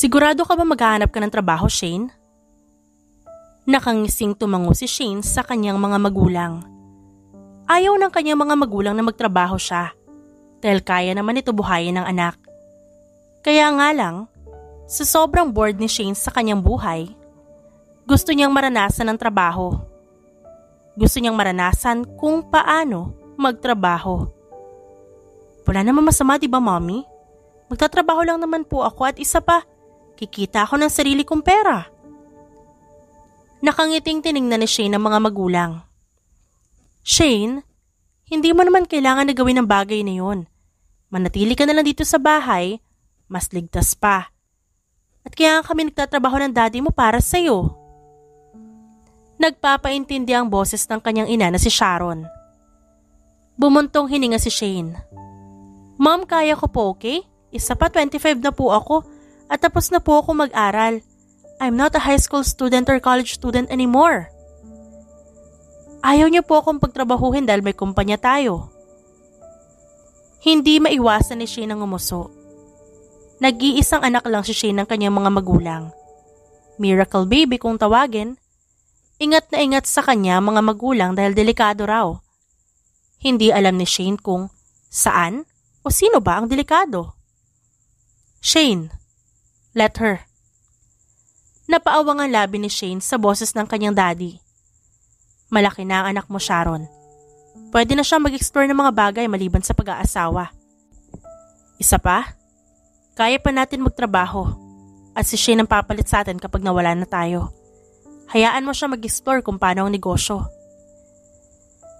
Sigurado ka ba maghahanap ka ng trabaho, Shane? Nakangising tumango si Shane sa kanyang mga magulang. Ayaw ng kanyang mga magulang na magtrabaho siya dahil kaya naman ito buhayin ng anak. Kaya nga lang, sa sobrang bored ni Shane sa kanyang buhay, gusto niyang maranasan ng trabaho. Gusto niyang maranasan kung paano magtrabaho. Wala naman masama, di ba, Mommy? Magtatrabaho lang naman po ako at isa pa, kikita ako ng sarili kong pera. Nakangiting tiningnan ni Shane ang mga magulang. Shane, hindi mo naman kailangan na gawin ang bagay na yun. Manatili ka na lang dito sa bahay, mas ligtas pa. At kaya kami nagtatrabaho ng daddy mo para sa'yo. Nagpapaintindi ang boses ng kanyang ina na si Sharon. Bumuntong hininga si Shane. Ma'am, kaya ko po, okay? Isa pa 25 na po ako at tapos na po ako mag-aral. I'm not a high school student or college student anymore. Ayaw niyo po akong pagtrabahuhin dahil may kumpanya tayo. Hindi maiwasan ni Shane ang ngumuso. Nag-iisang anak lang si Shane ng kanyang mga magulang. Miracle baby kung tawagin. Ingat na ingat sa kanya mga magulang dahil delikado raw. Hindi alam ni Shane kung saan o sino ba ang delikado. Shane, let her. Napaawang ang labi ni Shane sa boses ng kanyang daddy. Malaki na ang anak mo, Sharon. Pwede na siya mag-explore ng mga bagay maliban sa pag-aasawa. Isa pa, kaya pa natin magtrabaho at si Shane ang papalit sa atin kapag nawala na tayo. Hayaan mo siya mag-explore kung paano ang negosyo.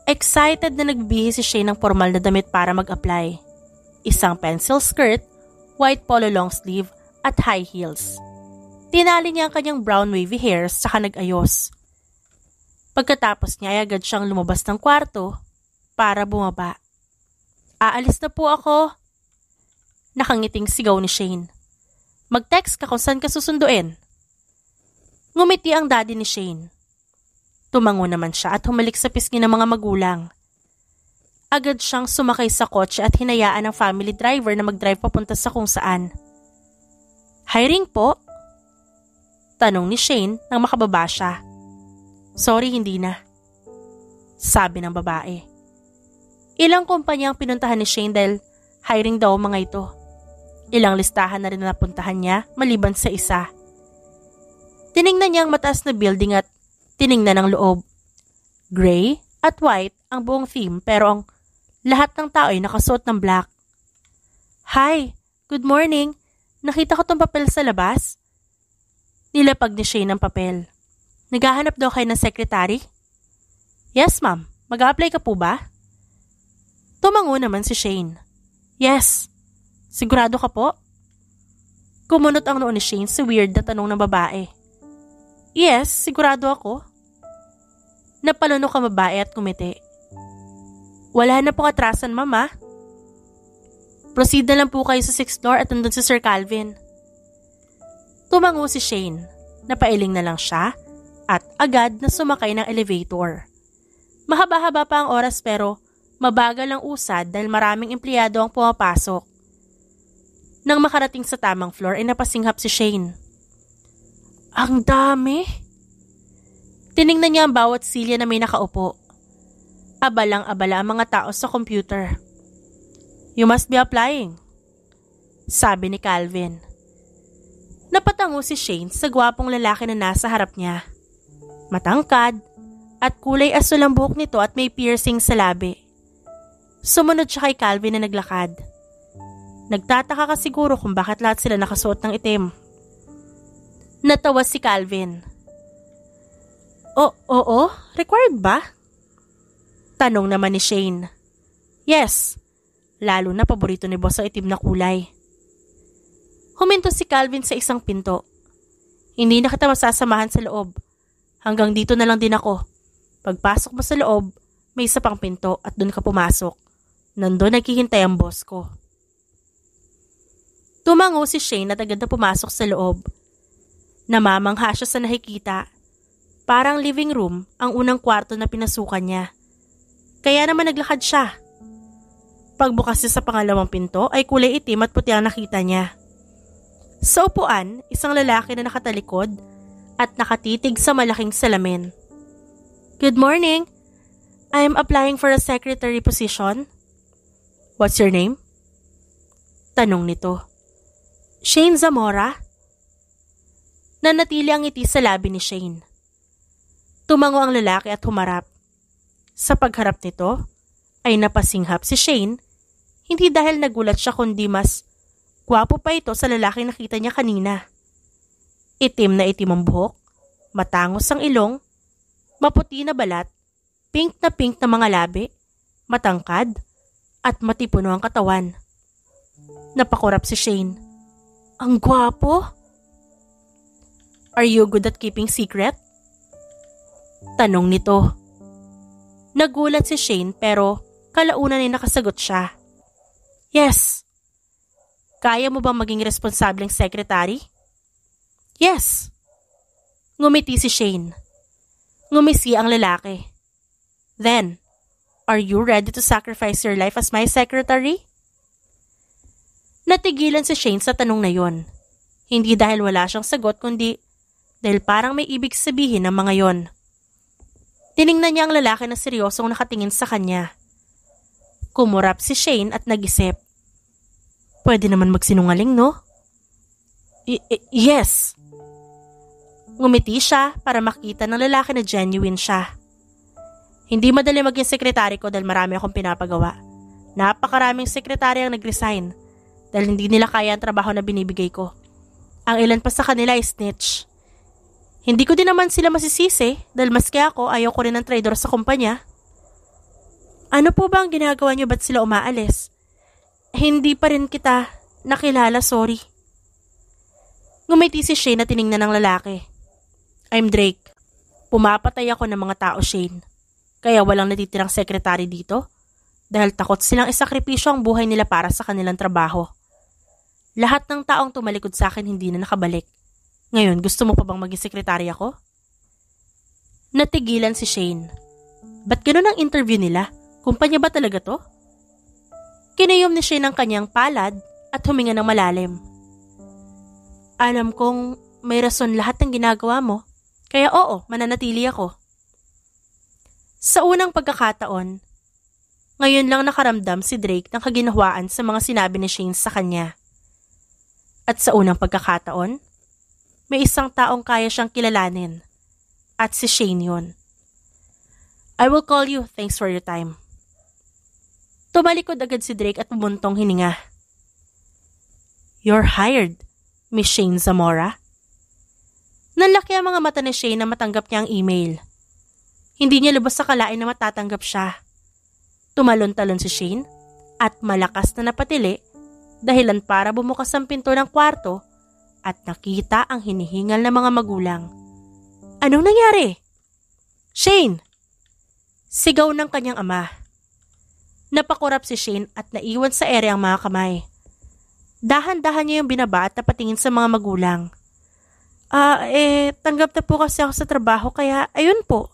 Excited na nagbihis si Shane ng formal na damit para mag-apply. Isang pencil skirt, white polo long sleeve at high heels. Tinali niya ang kanyang brown wavy hair saka nag-ayos. Pagkatapos niya ay agad siyang lumabas ng kwarto para bumaba. Aalis na po ako. Nakangiting sigaw ni Shane. Mag-text ka kung saan ka susunduin. Ngumiti ang daddy ni Shane. Tumango naman siya at humalik sa pisngi ng mga magulang. Agad siyang sumakay sa kotse at hinayaan ang family driver na mag-drive papunta sa kung saan. Hiring po? Tanong ni Shane nang makababa siya. Sorry, hindi na. Sabi ng babae. Ilang kumpanya ang pinuntahan ni Shane dahil hiring daw mga ito. Ilang listahan na rin na napuntahan niya maliban sa isa. Tiningnan niya ang mataas na building at tiningnan ang loob. Gray at white ang buong theme pero ang lahat ng tao ay nakasuot ng black. Hi, good morning. Nakita ko tong papel sa labas. Nilapag ni Shane ang papel. Naghahanap daw kayo ng secretary? Yes, ma'am. Mag-a-apply ka po ba? Tumango naman si Shane. Yes. Sigurado ka po? Kumunot ang noo ni Shane sa weird na tanong ng babae. Yes, sigurado ako. Napalunok ang babae at kumiti. Wala na pong atrasan, mama. Proceed na lang po kayo sa 6th floor at nandun si Sir Calvin. Tumango si Shane. Napailing na lang siya at agad na sumakay ng elevator. Mahaba-haba pa ang oras pero mabagal ang usad dahil maraming empleyado ang pumapasok. Nang makarating sa tamang floor ay napasinghap si Shane. Ang dami! Tiningnan niya ang bawat silya na may nakaupo. Abalang-abala ang mga tao sa computer. You must be applying, sabi ni Calvin. Napatango si Shane sa gwapong lalaki na nasa harap niya. Matangkad at kulay asul ang buhok nito at may piercing sa labi. Sumunod siya kay Calvin na naglakad. Nagtataka ka siguro kung bakit lahat sila nakasuot ng itim. Natawa si Calvin. Oo? Required ba? Tanong naman ni Shane. Yes, lalo na paborito ni boss ang itim na kulay. Huminto si Calvin sa isang pinto. Hindi na kita masasamahan sa loob. Hanggang dito na lang din ako. Pagpasok mo sa loob, may isa pang pinto at doon ka pumasok. Nandun naghihintay ang boss ko. Tumango si Shane at agad na pumasok sa loob. Namamangha siya sa nakikita. Parang living room ang unang kwarto na pinasukan niya. Kaya naman naglakad siya. Pagbukas niya sa pangalawang pinto ay kulay itim at puti ang nakita niya. Sa upuan, isang lalaki na nakatalikod at nakatitig sa malaking salamin. Good morning. I'm applying for a secretary position. What's your name? Tanong nito. Shane Zamora? Nanatili ang ngiti sa labi ni Shane. Tumango ang lalaki at humarap. Sa pagharap nito, ay napasinghap si Shane, hindi dahil nagulat siya kundi mas gwapo pa ito sa lalaking nakita niya kanina. Itim na itim ang buhok, matangos ang ilong, maputi na balat, pink na mga labi, matangkad, at matipuno ang katawan. Napakurap si Shane. Ang gwapo! Are you good at keeping secret? Tanong nito. Nagulat si Shane pero kalaunan ay nakasagot siya. Yes. Kaya mo bang maging responsableng secretary? Yes. Ngumiti si Shane. Ngumisi ang lalaki. Then, are you ready to sacrifice your life as my secretary? Natigilan si Shane sa tanong na yon. Hindi dahil wala siyang sagot kundi dahil parang may ibig sabihin ng mga yon. Tiningnan niya ang lalaki na seryosong nakatingin sa kanya. Kumurap si Shane at nag-isip. Pwede naman magsinungaling, no? Yes. Ngumiti siya para makita ng lalaki na genuine siya. Hindi madali maging sekretary ko dahil marami akong pinapagawa. Napakaraming sekretary ang nag-resign dahil hindi nila kaya ang trabaho na binibigay ko. Ang ilan pa sa kanila ay snitch. Hindi ko din naman sila masisisi dahil maski ako ayaw ko rin ng traidor sa kumpanya. Ano po ba ang ginagawa niyo ba't sila umaalis? Hindi pa rin kita nakilala, sorry. Ngumiti si Shane na tiningnan ng lalaki. I'm Drake. Pumapatay ako ng mga tao, Shane. Kaya walang natitirang sekretary dito dahil takot silang isakripisyo ang buhay nila para sa kanilang trabaho. Lahat ng taong tumalikod sa akin hindi na nakabalik. Ngayon, gusto mo pa bang maging sekretary ako? Natigilan si Shane. Ba't ganun ang interview nila? Kumpanya ba talaga to? Kinayom ni Shane ang kanyang palad at huminga ng malalim. Alam kong may rason lahat ng ginagawa mo, kaya oo, mananatili ako. Sa unang pagkakataon, ngayon lang nakaramdam si Drake ng kaginhawaan sa mga sinabi ni Shane sa kanya. At sa unang pagkakataon, may isang taong kaya siyang kilalanin. At si Shane yun. I will call you, thanks for your time. Tumalikod agad si Drake at bumuntong hininga. You're hired, Miss Shane Zamora. Nanlaki ang mga mata ni Shane na matanggap niya ang email. Hindi niya lubos sa kalain na matatanggap siya. Tumalon-talon si Shane at malakas na napatili dahilan para bumukas ang pinto ng kwarto at nakita ang hinihingal ng mga magulang. Anong nangyari? Shane! Sigaw ng kanyang ama. Napakurap si Shane at naiwan sa ere ang mga kamay. Dahan-dahan niya yung binaba at napatingin sa mga magulang. Tanggap na po kasi ako sa trabaho kaya ayun po.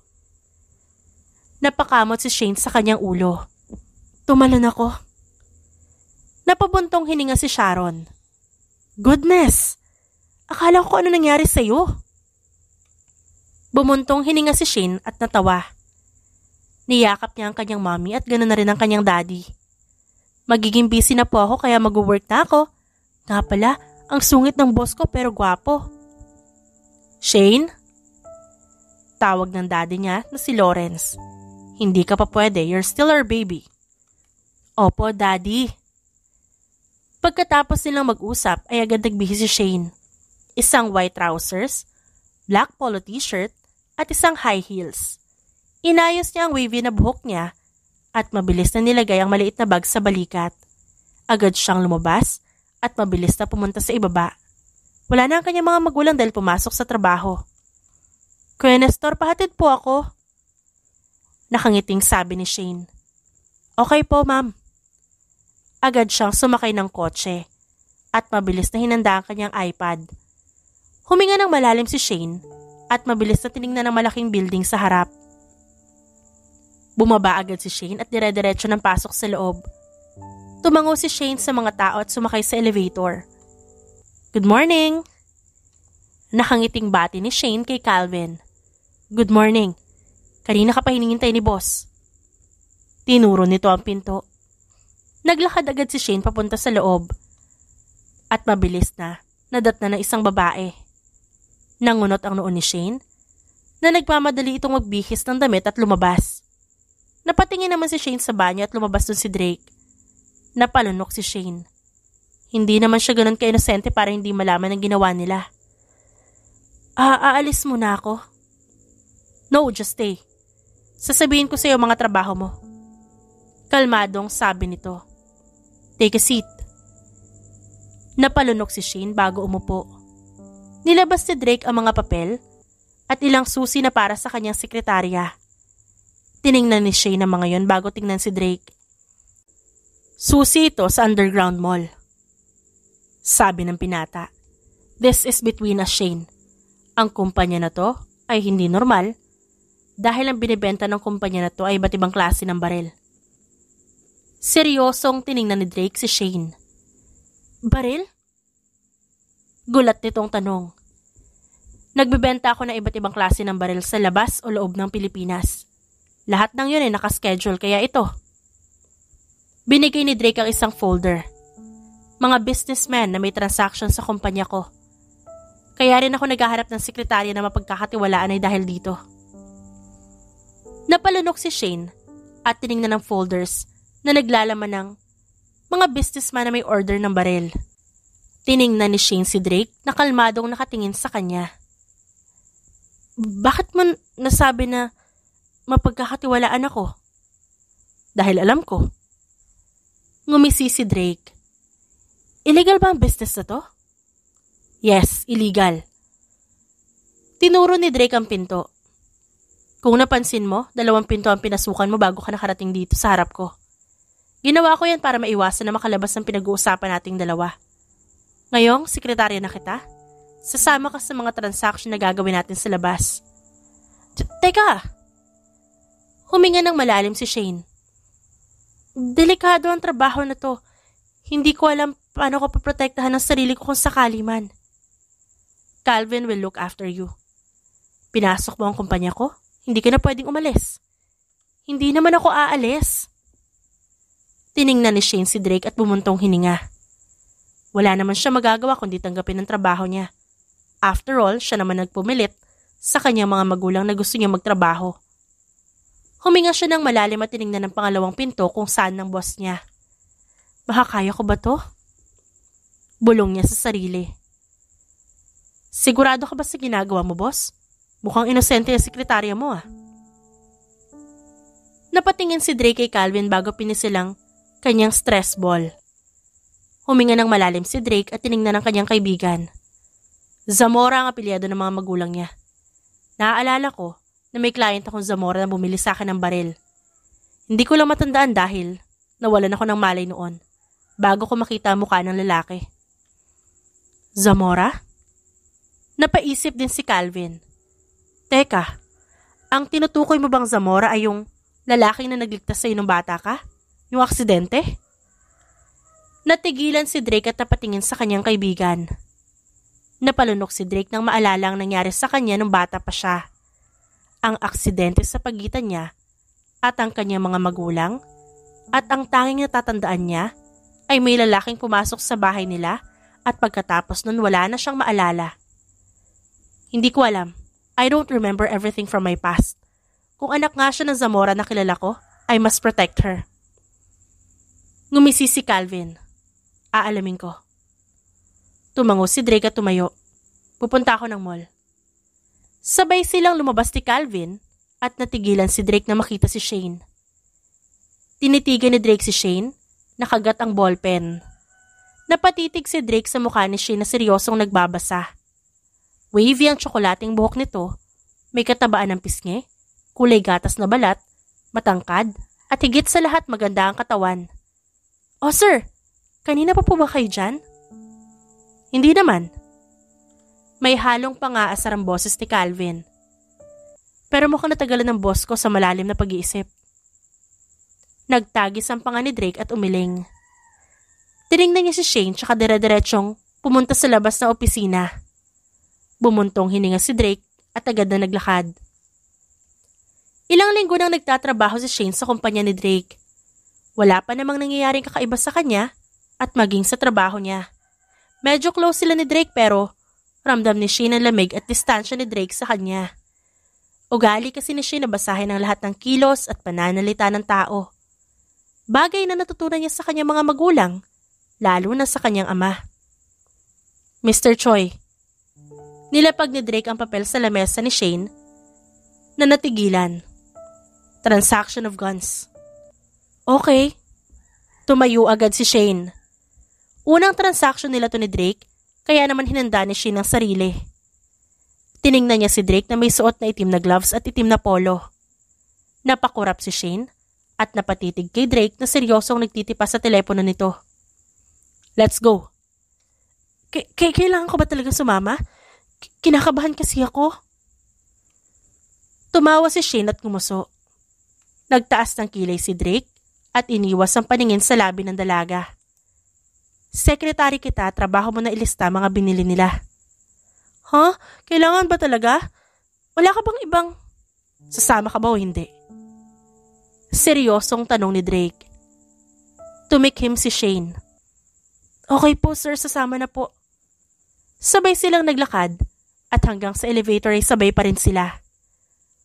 Napakamot si Shane sa kanyang ulo. Tumalon ako. Napabuntong hininga si Sharon. Goodness! Akala ko ano nangyari sa'yo. Bumuntong hininga si Shane at natawa. Niyakap niya ang kanyang mommy at ganoon na rin ang kanyang daddy. Magiging busy na po ako kaya mag-work na ako. Nga pala, ang sungit ng boss ko pero gwapo. Shane? Tawag ng daddy niya na si Lawrence. Hindi ka pa pwede, you're still our baby. Opo, daddy. Pagkatapos nilang mag-usap ay agad nagbihis si Shane. Isang white trousers, black polo t-shirt at isang high heels. Inayos niya ang wavy na buhok niya at mabilis na nilagay ang maliit na bag sa balikat. Agad siyang lumabas at mabilis na pumunta sa ibaba. Wala na ang kanyang mga magulang dahil pumasok sa trabaho. Kuya Nestor, pahatid po ako. Nakangiting sabi ni Shane. Okay po, ma'am. Agad siyang sumakay ng kotse at mabilis na hinanda ang kanyang iPad. Huminga ng malalim si Shane at mabilis na tiningnan ang malaking building sa harap. Bumaba agad si Shane at dire-diretso ng pasok sa loob. Tumango si Shane sa mga tao at sumakay sa elevator. Good morning! Nakangiting bati ni Shane kay Calvin. Good morning. Kanina ka pa hinihintay ni boss. Tinuro nito ang pinto. Naglakad agad si Shane papunta sa loob. At mabilis na, nadatna ng isang babae. Nangunot ang noon ni Shane na nagmamadali itong magbihis ng damit at lumabas. Napatingin naman si Shane sa banyo at lumabas dun si Drake. Napalunok si Shane. Hindi naman siya ganun ka-inosente para hindi malaman ang ginawa nila. Aalis muna ako. No, just stay. Sasabihin ko sa iyo mga trabaho mo. Kalmadong sabi nito. Take a seat. Napalunok si Shane bago umupo. Nilabas ni Drake ang mga papel at ilang susi na para sa kanyang sekretarya. Tiningnan ni Shane ang mga yon bago tingnan si Drake. Susi ito sa underground mall. Sabi ng pinata. This is between us, Shane. Ang kumpanya na to ay hindi normal dahil ang binibenta ng kumpanya na to ay iba't ibang klase ng baril. Seryosong tiningnan ni Drake si Shane. Baril? Gulat nitong tanong. Nagbebenta ako ng iba't ibang klase ng baril sa labas o loob ng Pilipinas. Lahat ng yun ay nakaschedule kaya ito. Binigay ni Drake ang isang folder. Mga businessmen na may transaction sa kumpanya ko. Kaya rin ako naghahanap ng sekretarya na mapagkakatiwalaan ay dahil dito. Napalunok si Shane at tiningnan ng folders na naglalaman ng mga businessman na may order ng baril. Tiningnan ni Shane si Drake na kalmadong nakatingin sa kanya. Bakit mo nasabi na mapagkakatiwalaan ako? Dahil alam ko. Ngumisi si Drake. Illegal ba ang business na to? Yes, illegal. Tinuro ni Drake ang pinto. Kung napansin mo, 2 pinto ang pinasukan mo bago ka nakarating dito sa harap ko. Ginawa ko yan para maiwasan na makalabas ng pinag-uusapan nating dalawa. Ngayong, sekretarya na kita. Sasama ka sa mga transaction na gagawin natin sa labas. Teka! Huminga ng malalim si Shane. Delikado ang trabaho na to. Hindi ko alam paano ko paprotektahan ang sarili ko kung sakali man. Calvin will look after you. Pinasok mo ang kumpanya ko? Hindi ka na pwedeng umalis. Hindi naman ako aalis. Tiningnan ni Shane si Drake at bumuntong hininga. Wala naman siya magagawa kundi tanggapin ang trabaho niya. After all, siya naman nagpumilit sa kanyang mga magulang na gusto niya magtrabaho. Huminga siya ng malalim at tiningnan ng pangalawang pinto kung saan ng boss niya. Makakaya ko ba to? Bulong niya sa sarili. Sigurado ka ba sa ginagawa mo, boss? Mukhang inosente ang sekretarya mo Napatingin si Drake kay Calvin bago pinisilang kanyang stress ball. Huminga ng malalim si Drake at tiningnan ng kanyang kaibigan. Zamora ang apelyado ng mga magulang niya. Naaalala ko na may client akong Zamora na bumili sa akin ng baril. Hindi ko lang matandaan dahil nawalan ako ng malay noon bago ko makita ang mukha ng lalaki. Zamora? Napaisip din si Calvin. Teka, ang tinutukoy mo bang Zamora ay yung lalaking na nagligtas sa'yo nung bata ka? Yung aksidente? Natigilan si Drake at napatingin sa kanyang kaibigan. Napalunok si Drake nang maalala ang nangyari sa kanya nung bata pa siya. Ang aksidente sa pagitan niya at ang kanyang mga magulang at ang tanging natatandaan niya ay may lalaking pumasok sa bahay nila at pagkatapos nun wala na siyang maalala. Hindi ko alam. I don't remember everything from my past. Kung anak nga siya ng Zamora na kilala ko, I must protect her. Ngumisi si Calvin. Aalamin ko. Tumango si Drake at tumayo. Pupunta ako ng mall. Sabay silang lumabas ni Calvin at natigilan si Drake na makita si Shane. Tinitigan ni Drake si Shane, nakagat ang ballpen. Napatitig si Drake sa mukha ni Shane na seryosong nagbabasa. Wavy ang tsokolating buhok nito, may katabaan ng pisngi, kulay gatas na balat, matangkad, at higit sa lahat maganda ang katawan. Oh sir, kanina pa po ba kayo dyan? Hindi naman. May halong pangaasar ang boses ni Calvin. Pero mukhang natagalan ng boss ko sa malalim na pag-iisip. Nagtagis ang panga ni Drake at umiling. Tinignan niya si Shane tsaka dire-diretsong pumunta sa labas ng opisina. Bumuntong hininga si Drake at agad na naglakad. Ilang linggo nang nagtatrabaho si Shane sa kumpanya ni Drake. Wala pa namang nangyayaring kakaiba sa kanya at maging sa trabaho niya. Medyo close sila ni Drake pero ramdam ni Shane ang lamig at distansya ni Drake sa kanya. Ugali kasi ni Shane na basahin ang lahat ng kilos at pananalita ng tao. Bagay na natutunan niya sa kanyang mga magulang, lalo na sa kanyang ama. Mr. Choi. Nilapag ni Drake ang papel sa lamesa ni Shane na natigilan. Transaction of guns. Okay. Tumayo agad si Shane. Unang transaction nila to ni Drake, kaya naman hinanda ni Shane ang sarili. Tiningnan niya si Drake na may suot na itim na gloves at itim na polo. Napakurap si Shane at napatitig kay Drake na seryosong nagtitipa sa telepono nito. Let's go. Kailangan ko ba talaga sumama? Kinakabahan kasi ako. Tumawa si Shane at ngumuso. Nagtaas ng kilay si Drake at iniwas ang paningin sa labi ng dalaga. Sekretary kita, trabaho mo na ilista mga binili nila. Huh? Kailangan ba talaga? Wala ka bang ibang... Sasama ka ba o hindi? Seryosong tanong ni Drake. Tumikhim si Shane. Okay po sir, sasama na po. Sabay silang naglakad at hanggang sa elevator ay sabay pa rin sila.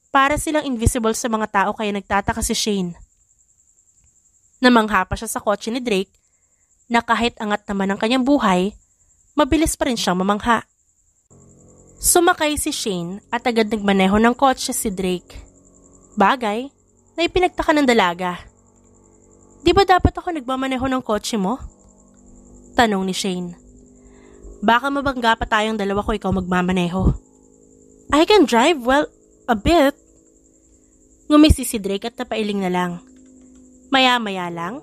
Para silang invisible sa mga tao kaya nagtataka si Shane. Namangha pa siya sa kotse ni Drake na kahit angat naman ang kanyang buhay, mabilis pa rin siyang mamangha. Sumakay si Shane at agad nagmaneho ng kotse si Drake. Bagay na ipinagtaka ng dalaga. Di ba dapat ako nagmamaneho ng kotse mo? Tanong ni Shane. Baka mabangga pa tayong dalawa ko ikaw magmamaneho. I can drive, well, a bit. Ngumisi si Drake at napailing na lang. Maya-maya lang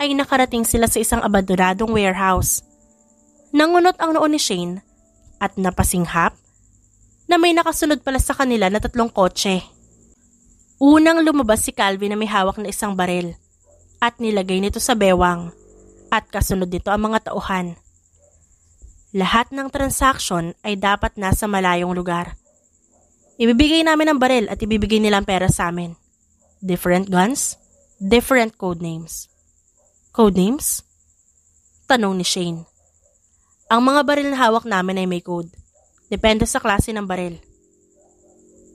ay nakarating sila sa isang abandoradong warehouse. Nangunot ang noo ni Shane at napasinghap na may nakasunod pala sa kanila na 3 kotse. Unang lumabas si Calvin na may hawak na isang baril at nilagay nito sa bewang at kasunod nito ang mga tauhan. Lahat ng transaksyon ay dapat nasa malayong lugar. Ibibigay namin ang baril at ibibigay nila ang pera sa amin. Different guns, different code names. Code names? Tanong ni Shane. Ang mga baril na hawak namin ay may code. Depende sa klase ng baril.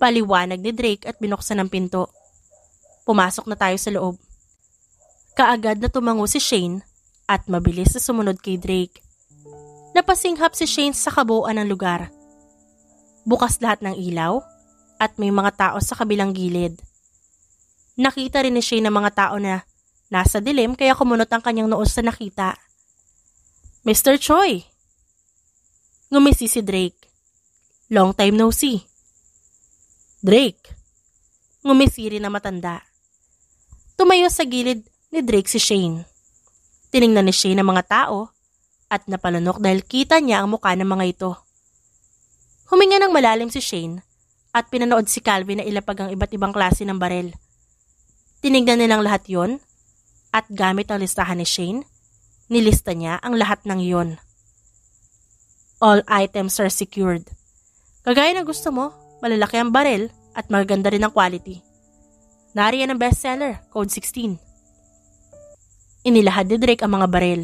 Paliwanag ni Drake at binuksan ang pinto. Pumasok na tayo sa loob. Kaagad na tumango si Shane at mabilis na sumunod kay Drake. Napasinghap si Shane sa kabuuan ng lugar. Bukas lahat ng ilaw at may mga tao sa kabilang gilid. Nakita rin ni Shane ang mga tao na nasa dilim kaya kumunot ang kanyang noo sa nakita. Mr. Choi! Ngumisi si Drake. Long time no see. Drake! Ngumisi rin na matanda. Tumayo sa gilid ni Drake si Shane. Tiningnan ni Shane ang mga tao at napalunok dahil kita niya ang mukha ng mga ito. Huminga ng malalim si Shane at pinanood si Calvin na ilapag ang iba't ibang klase ng baril. Tinignan nilang lahat yon at gamit ang listahan ni Shane, nilista niya ang lahat ng yon. All items are secured. Kagaya ng gusto mo, malalaki ang baril at maganda rin ang quality. Nariyan ang bestseller, Code 16. Inilahad ni Drake ang mga baril.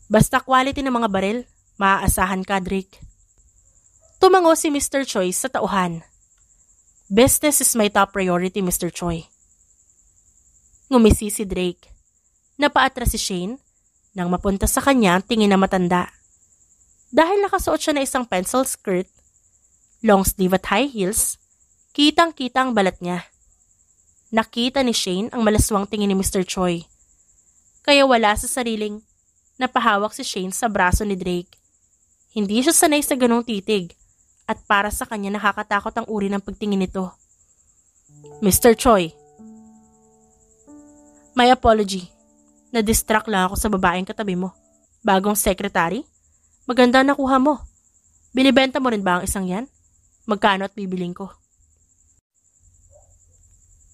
Basta quality ng mga baril, maaasahan ka, Drake. Tumango si Mr. Choi sa tauhan. Business is my top priority, Mr. Choi. Ngumisi si Drake. Napaatras si Shane nang mapunta sa kanya ang tingin na matanda. Dahil nakasuot siya na isang pencil skirt, long sleeve at high heels, kitang-kita ang balat niya. Nakita ni Shane ang malaswang tingin ni Mr. Choi. Kaya wala sa sariling napahawak si Shane sa braso ni Drake. Hindi siya sanay sa ganong titig at para sa kanya nakakatakot ang uri ng pagtingin nito. Mr. Choi. My apology. Na-distract lang ako sa babaeng katabi mo. Bagong secretary? Maganda nakuha mo. Binibenta mo rin ba ang isang yan? Magkano at bibiling ko?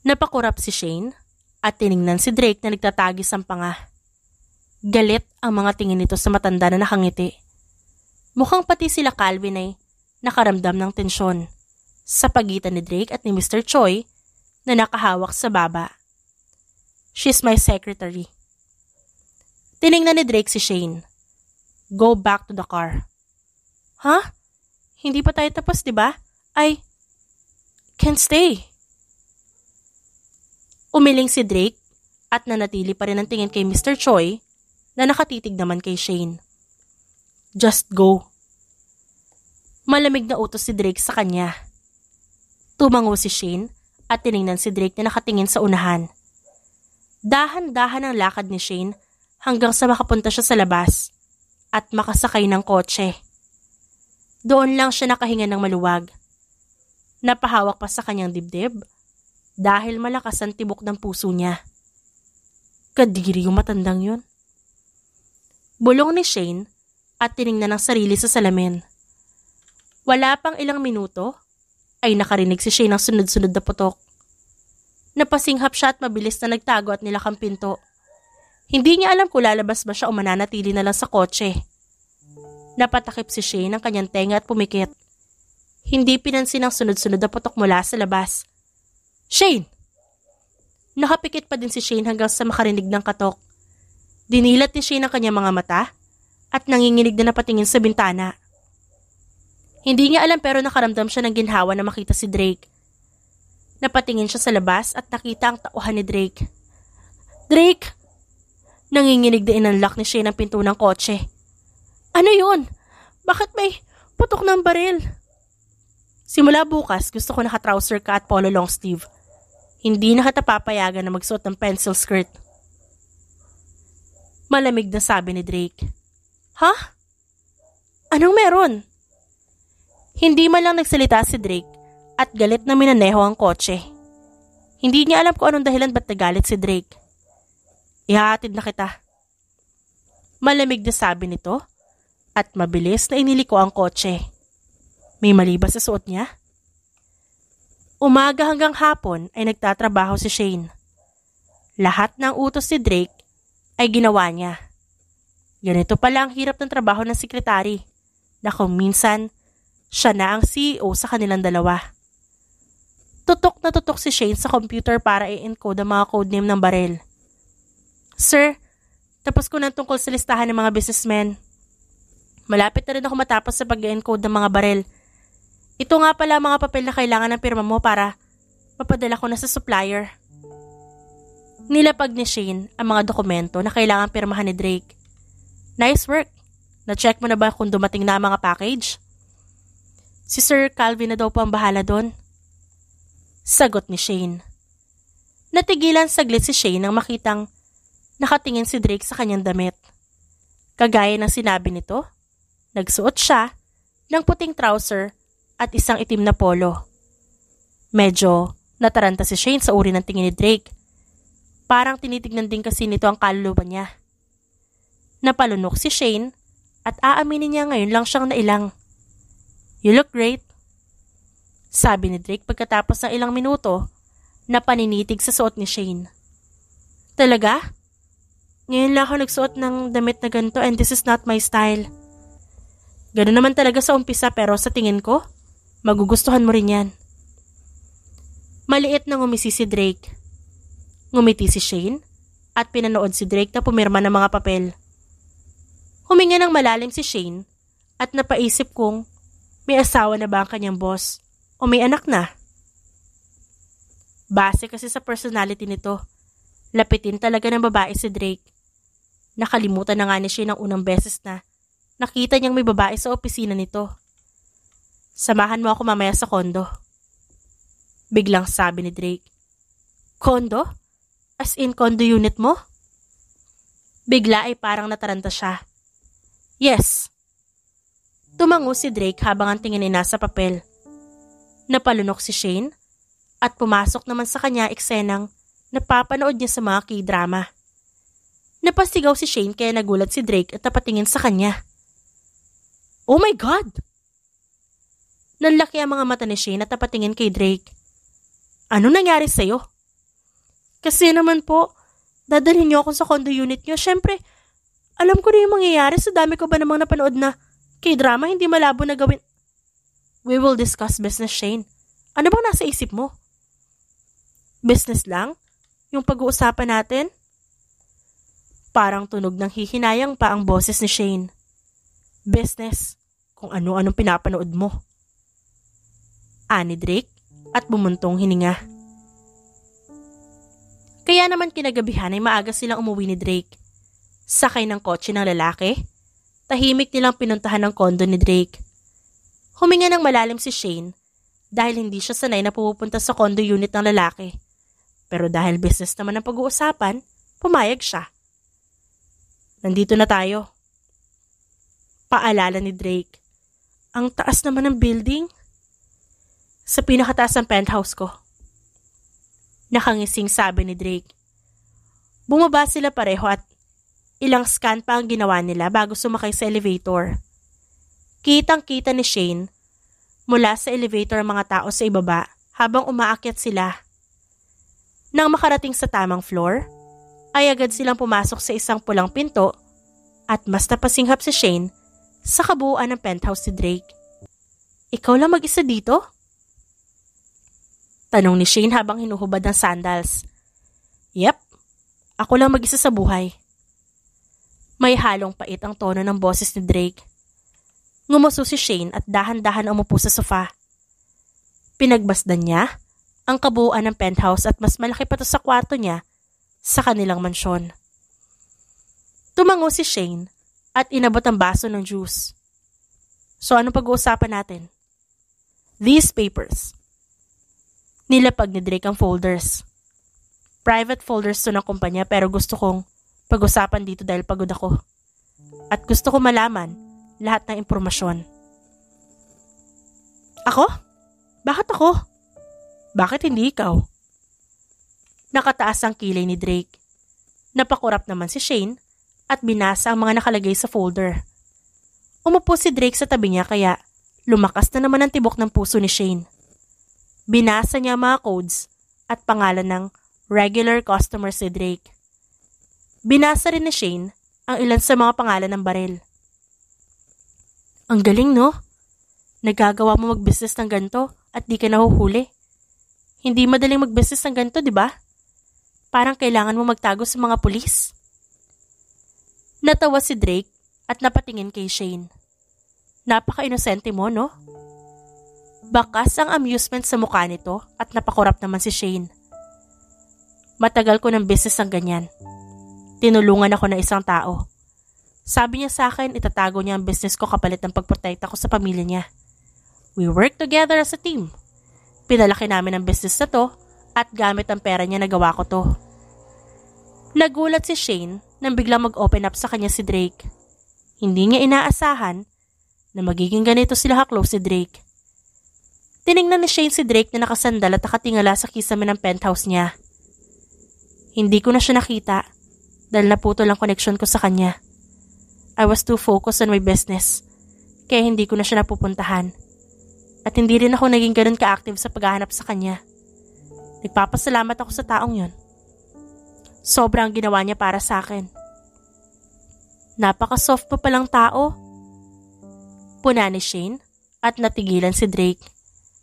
Napakurap si Shane at tiningnan si Drake na nagtatagis ang panga. Galit ang mga tingin nito sa matanda na nakangiti. Mukhang pati sila Calvin ay nakaramdam ng tensyon sa pagitan ni Drake at ni Mr. Choi na nakahawak sa baba. She's my secretary. Tiningnan ni Drake si Shane. Go back to the car. Ha? Hindi pa tayo tapos, di ba? I can't stay. Umiling si Drake at nanatili pa rin ang tingin kay Mr. Choi na nakatitig naman kay Shane. Just go. Malamig na utos si Drake sa kanya. Tumango si Shane at tiningnan si Drake na nakatingin sa unahan. Dahan-dahan ang lakad ni Shane hanggang sa makapunta siya sa labas at makasakay ng kotse. Doon lang siya nakahinga ng maluwag. Napahawak pa sa kanyang dibdib dahil malakas ang tibok ng puso niya. Kadiri yung matandang yun. Bulong ni Shane at tiningnan ang sarili sa salamin. Wala pang ilang minuto ay nakarinig si Shane ng sunod-sunod na putok. Napasinghap siya at mabilis na nagtago at nilakang pinto. Hindi niya alam kung lalabas ba siya o mananatili na lang sa kotse. Napatakip si Shane ng kanyang tenga at pumikit. Hindi pinansin ang sunod-sunod na putok mula sa labas. Shane! Nakapikit pa din si Shane hanggang sa makarinig ng katok. Dinilat ni Shane ang kanyang mga mata at nanginginig na napatingin sa bintana. Hindi niya alam pero nakaramdam siya ng ginhawa na makita si Drake. Napatingin siya sa labas at nakita ang tauhan ni Drake. Drake! Nanginginig na inunlock ni Shane ang pinto ng kotse. Ano yun? Bakit may putok ng baril? Simula bukas, gusto ko naka-trouser ka at polo long sleeve. Hindi na kita papayagan na magsuot ng pencil skirt. Malamig na sabi ni Drake. Ha? Anong meron? Hindi man lang nagsalita si Drake at galit na minaneho ang kotse. Hindi niya alam kung anong dahilan ba't nagalit si Drake. Ihahatid na kita. Malamig na sabi nito at mabilis na iniliko ang kotse. May mali ba sa suot niya? Umaga hanggang hapon ay nagtatrabaho si Shane. Lahat ng utos ni Drake ay ginawa niya. Ganito pala ang hirap ng trabaho ng sekretary na kung minsan siya na ang CEO sa kanilang dalawa. Tutok na tutok si Shane sa computer para i-encode ang mga codename ng baril. Sir, tapos ko na tungkol sa listahan ng mga businessmen. Malapit na rin ako matapos sa pag-encode ng mga baril. Ito nga pala mga papel na kailangan ng pirma mo para mapadala ko na sa supplier. Nilapag ni Shane ang mga dokumento na kailangan pirmahan ni Drake. Nice work. Na-check mo na ba kung dumating na ang mga package? Si Sir Calvin na daw po ang bahala doon. Sagot ni Shane. Natigilan saglit si Shane nang makitang nakatingin si Drake sa kanyang damit. Kagaya ng sinabi nito, nagsuot siya ng puting trouser at isang itim na polo. Medyo nataranta si Shane sa uri ng tingin ni Drake. Parang tinitignan din kasi nito ang kaluluwa niya. Napalunok si Shane at aaminin niya ngayon lang siyang nailang. You look great. Sabi ni Drake pagkatapos ng ilang minuto na paninitig sa suot ni Shane. Talaga? Ngayon lang ako nagsuot ng damit na ganito and this is not my style. Ganun naman talaga sa umpisa pero sa tingin ko, magugustuhan mo rin yan. Maliit na ngumisi si Drake. Ngumiti si Shane at pinanood si Drake na pumirma ng mga papel. Huminga ng malalim si Shane at napaisip kung may asawa na ba ang kanyang boss o may anak na. Base kasi sa personality nito, lapitin talaga ng babae si Drake. Nakalimutan na nga ni Shane ang unang beses na nakita niyang may babae sa opisina nito. Samahan mo ako mamaya sa kondo. Biglang sabi ni Drake. Kondo? As in condo unit mo? Bigla ay parang nataranta siya. Yes. Tumango si Drake habang ang tingin ay nasa papel. Napalunok si Shane at pumasok naman sa kanya eksenang napapanood niya sa mga K-drama. Napasigaw si Shane kaya nagulat si Drake at napatingin sa kanya. Oh my God! Nanlaki ang mga mata ni Shane at napatingin kay Drake. Ano nangyari sa'yo? Kasi naman po, dadalhin niyo ako sa condo unit niyo. Siyempre, Alam ko na yung mangyayari sa dami ko ba namang napanood na K-drama hindi malabo na gawin. We will discuss business, Shane. Ano bang nasa isip mo? Business lang? Yung pag-uusapan natin? Parang tunog ng hihinayang pa ang boses ni Shane. Business, kung ano-anong pinapanood mo. Ani Drake at bumuntong hininga. Kaya naman kinagabihan ay maaga silang umuwi ni Drake. Sakay ng kotse ng lalaki, tahimik nilang pinuntahan ng kondo ni Drake. Huminga ng malalim si Shane dahil hindi siya sanay na pupunta sa condo unit ng lalaki. Pero dahil business naman ang pag-uusapan, pumayag siya. Nandito na tayo. Paalala ni Drake. Ang taas naman ng building. Sa pinakataas ng penthouse ko. Nakangising sabi ni Drake. Bumaba sila pareho at ilang scan pa ang ginawa nila bago sumakay sa elevator. Kitang-kita ni Shane mula sa elevator ang mga tao sa ibaba habang umaakyat sila. Nang makarating sa tamang floor, ay agad silang pumasok sa isang pulang pinto at mas napasinghap si Shane sa kabuuan ng penthouse ni Drake. Ikaw lang mag-isa dito? Tanong ni Shane habang hinuhubad ng sandals. Yep, ako lang mag-isa sa buhay. May halong pait ang tono ng boses ni Drake. Ngumuso si Shane at dahan-dahan umupo sa sofa. Pinagbasdan niya ang kabuuan ng penthouse at mas malaki pa to sa kwarto niya sa kanilang mansyon. Tumango si Shane at inabot ang baso ng juice. So anong pag-uusapan natin? These papers. Nilapag ni Drake ang folders. Private folders to ng kumpanya pero gusto kong pag-usapan dito dahil pagod ako. At gusto ko malaman lahat ng impormasyon. Ako? Bakit ako? Bakit hindi ikaw? Nakataas ang kilay ni Drake. Napakurap naman si Shane at binasa ang mga nakalagay sa folder. Umupo si Drake sa tabi niya kaya lumakas na naman ang tibok ng puso ni Shane. Binasa niya ang mga codes at pangalan ng regular customers ni Drake. Binasa rin ni Shane ang ilan sa mga pangalan ng baril. Ang galing, no? Nagagawa mo mag-business ng ganito at di ka nahuhuli. Hindi madaling mag-business ng ganito, di ba? Parang kailangan mo magtago sa mga pulis. Natawa si Drake at napatingin kay Shane. Napaka-inosente mo, no? Bakas ang amusement sa mukha nito at napakurap naman si Shane. Matagal ko ng business ng ganyan. Tinulungan ako ng isang tao. Sabi niya sa akin, itatago niya ang business ko kapalit ng pagprotekta ko sa pamilya niya. We work together as a team. Pinalaki namin ang business na to at gamit ang pera niya nagawa ko to. Nagulat si Shane nang biglang mag-open up sa kanya si Drake. Hindi niya inaasahan na magiging ganito sila ka-close si Drake. Tiningnan ni Shane si Drake na nakasandal at nakatingala sa kisame ng penthouse niya. Hindi ko na siya nakita dahil naputol ang connection ko sa kanya. I was too focused on my business kaya hindi ko na siya napupuntahan. At hindi rin ako naging ganun ka-active sa paghahanap sa kanya. Nagpapasalamat ako sa taong yon. Sobrang ginawa niya para sa akin. Napaka-soft pa palang tao. Puna ni Shane at natigilan si Drake.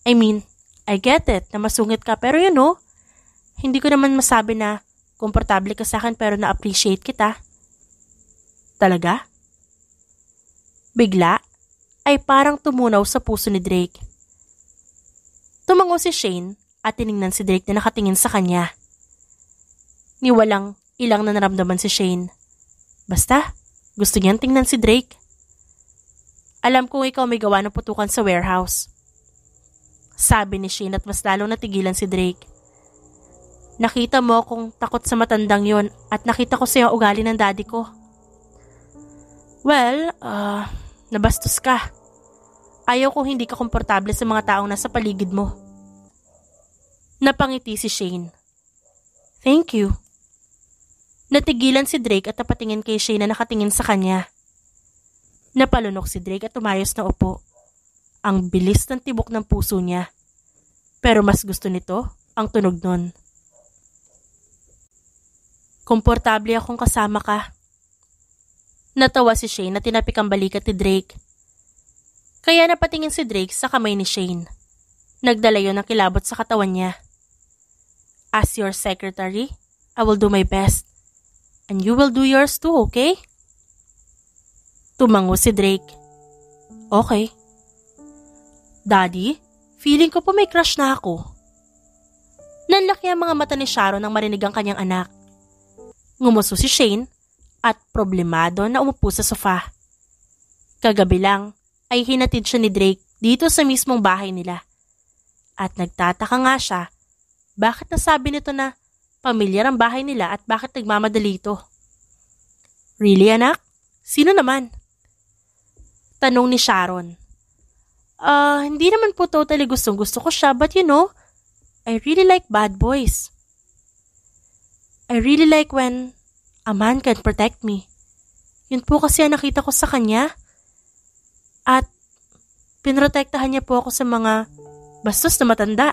I mean, I get it na masungit ka pero you know, hindi ko naman masabi na komportable ka sa akin pero na-appreciate kita. Talaga? Bigla ay parang tumunaw sa puso ni Drake. Tumango si Shane at tiningnan si Drake na nakatingin sa kanya. Niwalang ilang na naramdaman si Shane. Basta, gusto niyang tingnan si Drake. Alam kong ikaw may gawa ng putukan sa warehouse. Sabi ni Shane at mas lalong natigilan si Drake. Nakita mo akong takot sa matandang yon at nakita ko sa iyong ugali ng daddy ko. Well, nabastos ka. Ayaw kong hindi ka komportable sa mga taong nasa paligid mo. Napangiti si Shane. Thank you. Natigilan si Drake at napatingin kay Shane na nakatingin sa kanya. Napalunok si Drake at tumayos na upo. Ang bilis ng tibok ng puso niya. Pero mas gusto nito ang tunog nun. Komportable akong kasama ka. Natawa si Shane na tinapik ang balikat ni Drake. Kaya napatingin si Drake sa kamay ni Shane. Nagdala yun ng kilabot sa katawan niya. As your secretary, I will do my best. And you will do yours too, okay? Tumango si Drake. Okay. Daddy, feeling ko po may crush na ako. Nanlaki ang mga mata ni Sharon nang marinig ang kanyang anak. Ngumuso si Shane at problemado na umupo sa sofa. Kagabi lang ay hinatid siya ni Drake dito sa mismong bahay nila. At nagtataka nga siya bakit nasabi nito na pamilyar ang bahay nila at bakit nagmamadali ito. Really, anak? Sino naman? Tanong ni Sharon. Hindi naman po totally gustong-gusto ko siya, but you know, I really like bad boys. I really like when a man can protect me. Yun po kasi ang nakita ko sa kanya. At pinrotektahan niya po ako sa mga bastos na matanda.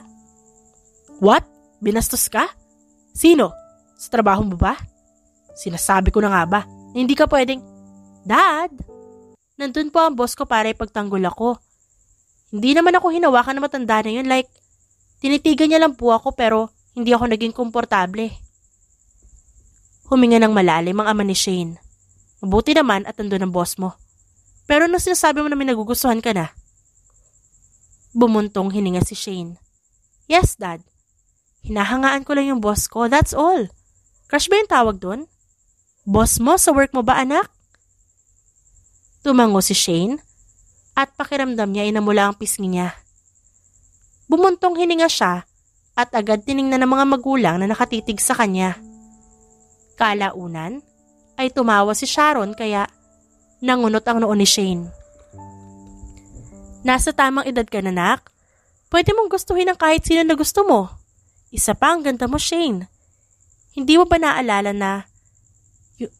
What? Binastos ka? Sino? Sa trabaho mo ba? Sinasabi ko na nga ba na hindi ka pwedeng... Dad, nandun po ang boss ko para ipagtanggol ako. Hindi naman ako hinawakan na matanda na yun. Like, tinitigan niya lang po ako pero hindi ako naging komportable. Huminga ng malalim ang ama ni Shane. Mabuti naman at nandun ang boss mo. Pero nung sinasabi mo na may nagugustuhan ka na? Bumuntong hininga si Shane. Yes, Dad. Hinahangaan ko lang yung boss ko, that's all. Crush ba yung tawag doon? Boss mo sa work mo ba, anak? Tumango si Shane at pakiramdam niya ay namula ang pisngi niya. Bumuntong hininga siya at agad tiningnan ng mga magulang na nakatitig sa kanya. Kalaunan ay tumawa si Sharon kaya nangunot ang noo ni Shane. Nasa tamang edad ka na, nak. Pwede mong gustuhin ang kahit sino na gusto mo. Isa pa ang ganda mo, Shane. Hindi mo ba naalala na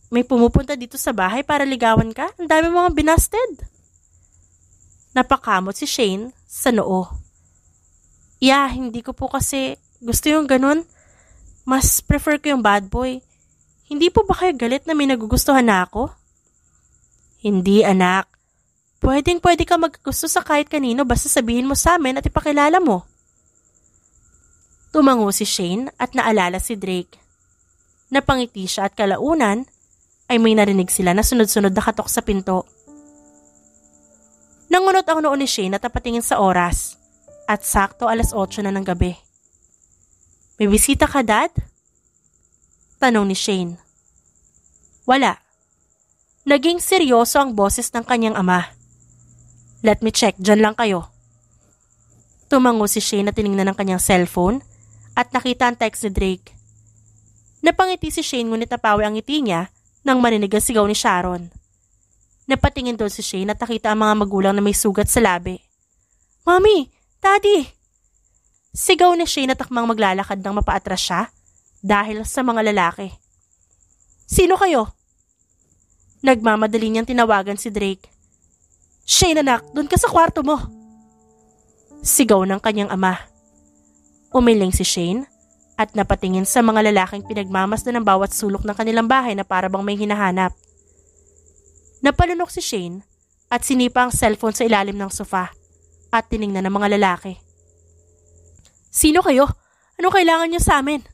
may pumupunta dito sa bahay para ligawan ka? Ang dami mga binasted. Napakamot si Shane sa noo. Yeah, hindi ko po kasi gusto yung ganun. Mas prefer ko yung bad boy. Hindi po ba kayo galit na may nagugustuhan na ako? Hindi, anak. Pwede ka maggusto sa kahit kanino basta sabihin mo sa amin at ipakilala mo. Tumango si Shane at naalala si Drake. Napangiti siya at kalaunan ay may narinig sila na sunod-sunod na katok sa pinto. Nangunot ang noo ni Shane at napatingin sa oras at sakto 8:00 na ng gabi. May bisita ka, Dad? Tanong ni Shane. Wala. Naging seryoso ang boses ng kanyang ama. Let me check, dyan lang kayo. Tumango si Shane na tiningnan ng kanyang cellphone at nakita ang text ni Drake. Napangiti si Shane ngunit napawi ang ngiti niya nang marinig ang sigaw ni Sharon. Napatingin doon si Shane at nakita ang mga magulang na may sugat sa labi. Mommy! Daddy! Sigaw ni Shane at takmang maglalakad nang mapaatras siya dahil sa mga lalaki. Sino kayo? Nagmamadali niyang tinawagan si Drake. Shane, anak, doon ka sa kwarto mo. Sigaw ng kanyang ama. Umiling si Shane at napatingin sa mga lalaking pinagmamasdan ng bawat sulok ng kanilang bahay na para bang may hinahanap. Napalunok si Shane at sinipa ang cellphone sa ilalim ng sofa at tiningnan ng mga lalaki. Sino kayo? Anong kailangan niyo sa amin?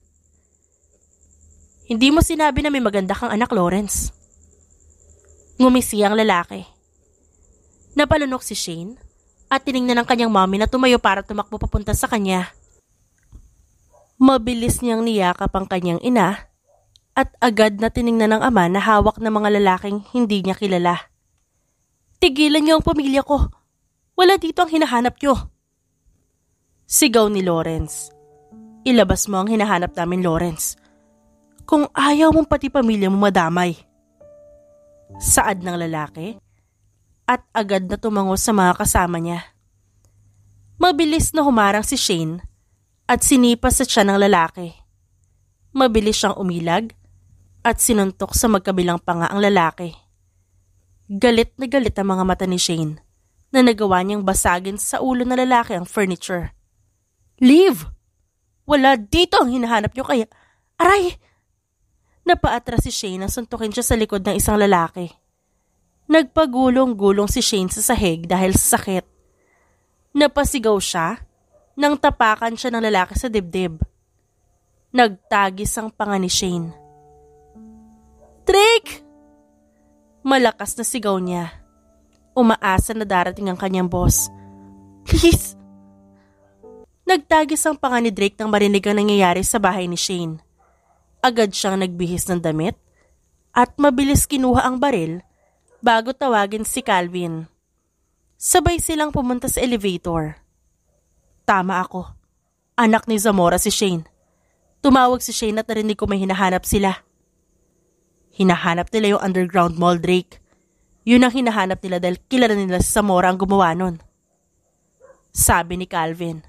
Hindi mo sinabi na may maganda kang anak, Lawrence. Ngumisi ang lalaki. Napalunok si Shane at tiningnan ng kanyang mommy na tumayo para tumakbo papunta sa kanya. Mabilis niyang niyakap ang kanyang ina at agad na tiningnan ng ama na hawak ng mga lalaking hindi niya kilala. Tigilan niyo ang pamilya ko. Wala dito ang hinahanap niyo. Sigaw ni Lawrence. Ilabas mo ang hinahanap namin, Lawrence. Kung ayaw mong pati pamilya mo madamay. Saad ng lalaki at agad na tumango sa mga kasama niya. Mabilis na humarang si Shane at sinipa sa tiyan ng lalaki. Mabilis siyang umilag at sinuntok sa magkabilang panga ang lalaki. Galit na galit ang mga mata ni Shane na nagawa niyang basagin sa ulo ng lalaki ang furniture. Leave! Wala dito ang hinahanap niyo kaya... Aray! Napaatras si Shane nang suntukin siya sa likod ng isang lalaki. Nagpagulong-gulong si Shane sa sahig dahil sa sakit. Napasigaw siya nang tapakan siya ng lalaki sa dibdib. Nagtagis ang panga ni Shane. "Drake!" Malakas na sigaw niya. Umaasa na darating ang kanyang boss. "Please!" Nagtagis ang panga ni Drake nang marinig ang nangyayari sa bahay ni Shane. Agad siyang nagbihis ng damit at mabilis kinuha ang baril bago tawagin si Calvin. Sabay silang pumunta sa elevator. Tama ako. Anak ni Zamora si Shane. Tumawag si Shane at narinig ko may hinahanap sila. Hinahanap nila yung underground mall, Drake. Yun ang hinahanap nila dahil kilala nila si Zamora ang gumawa nun. Sabi ni Calvin.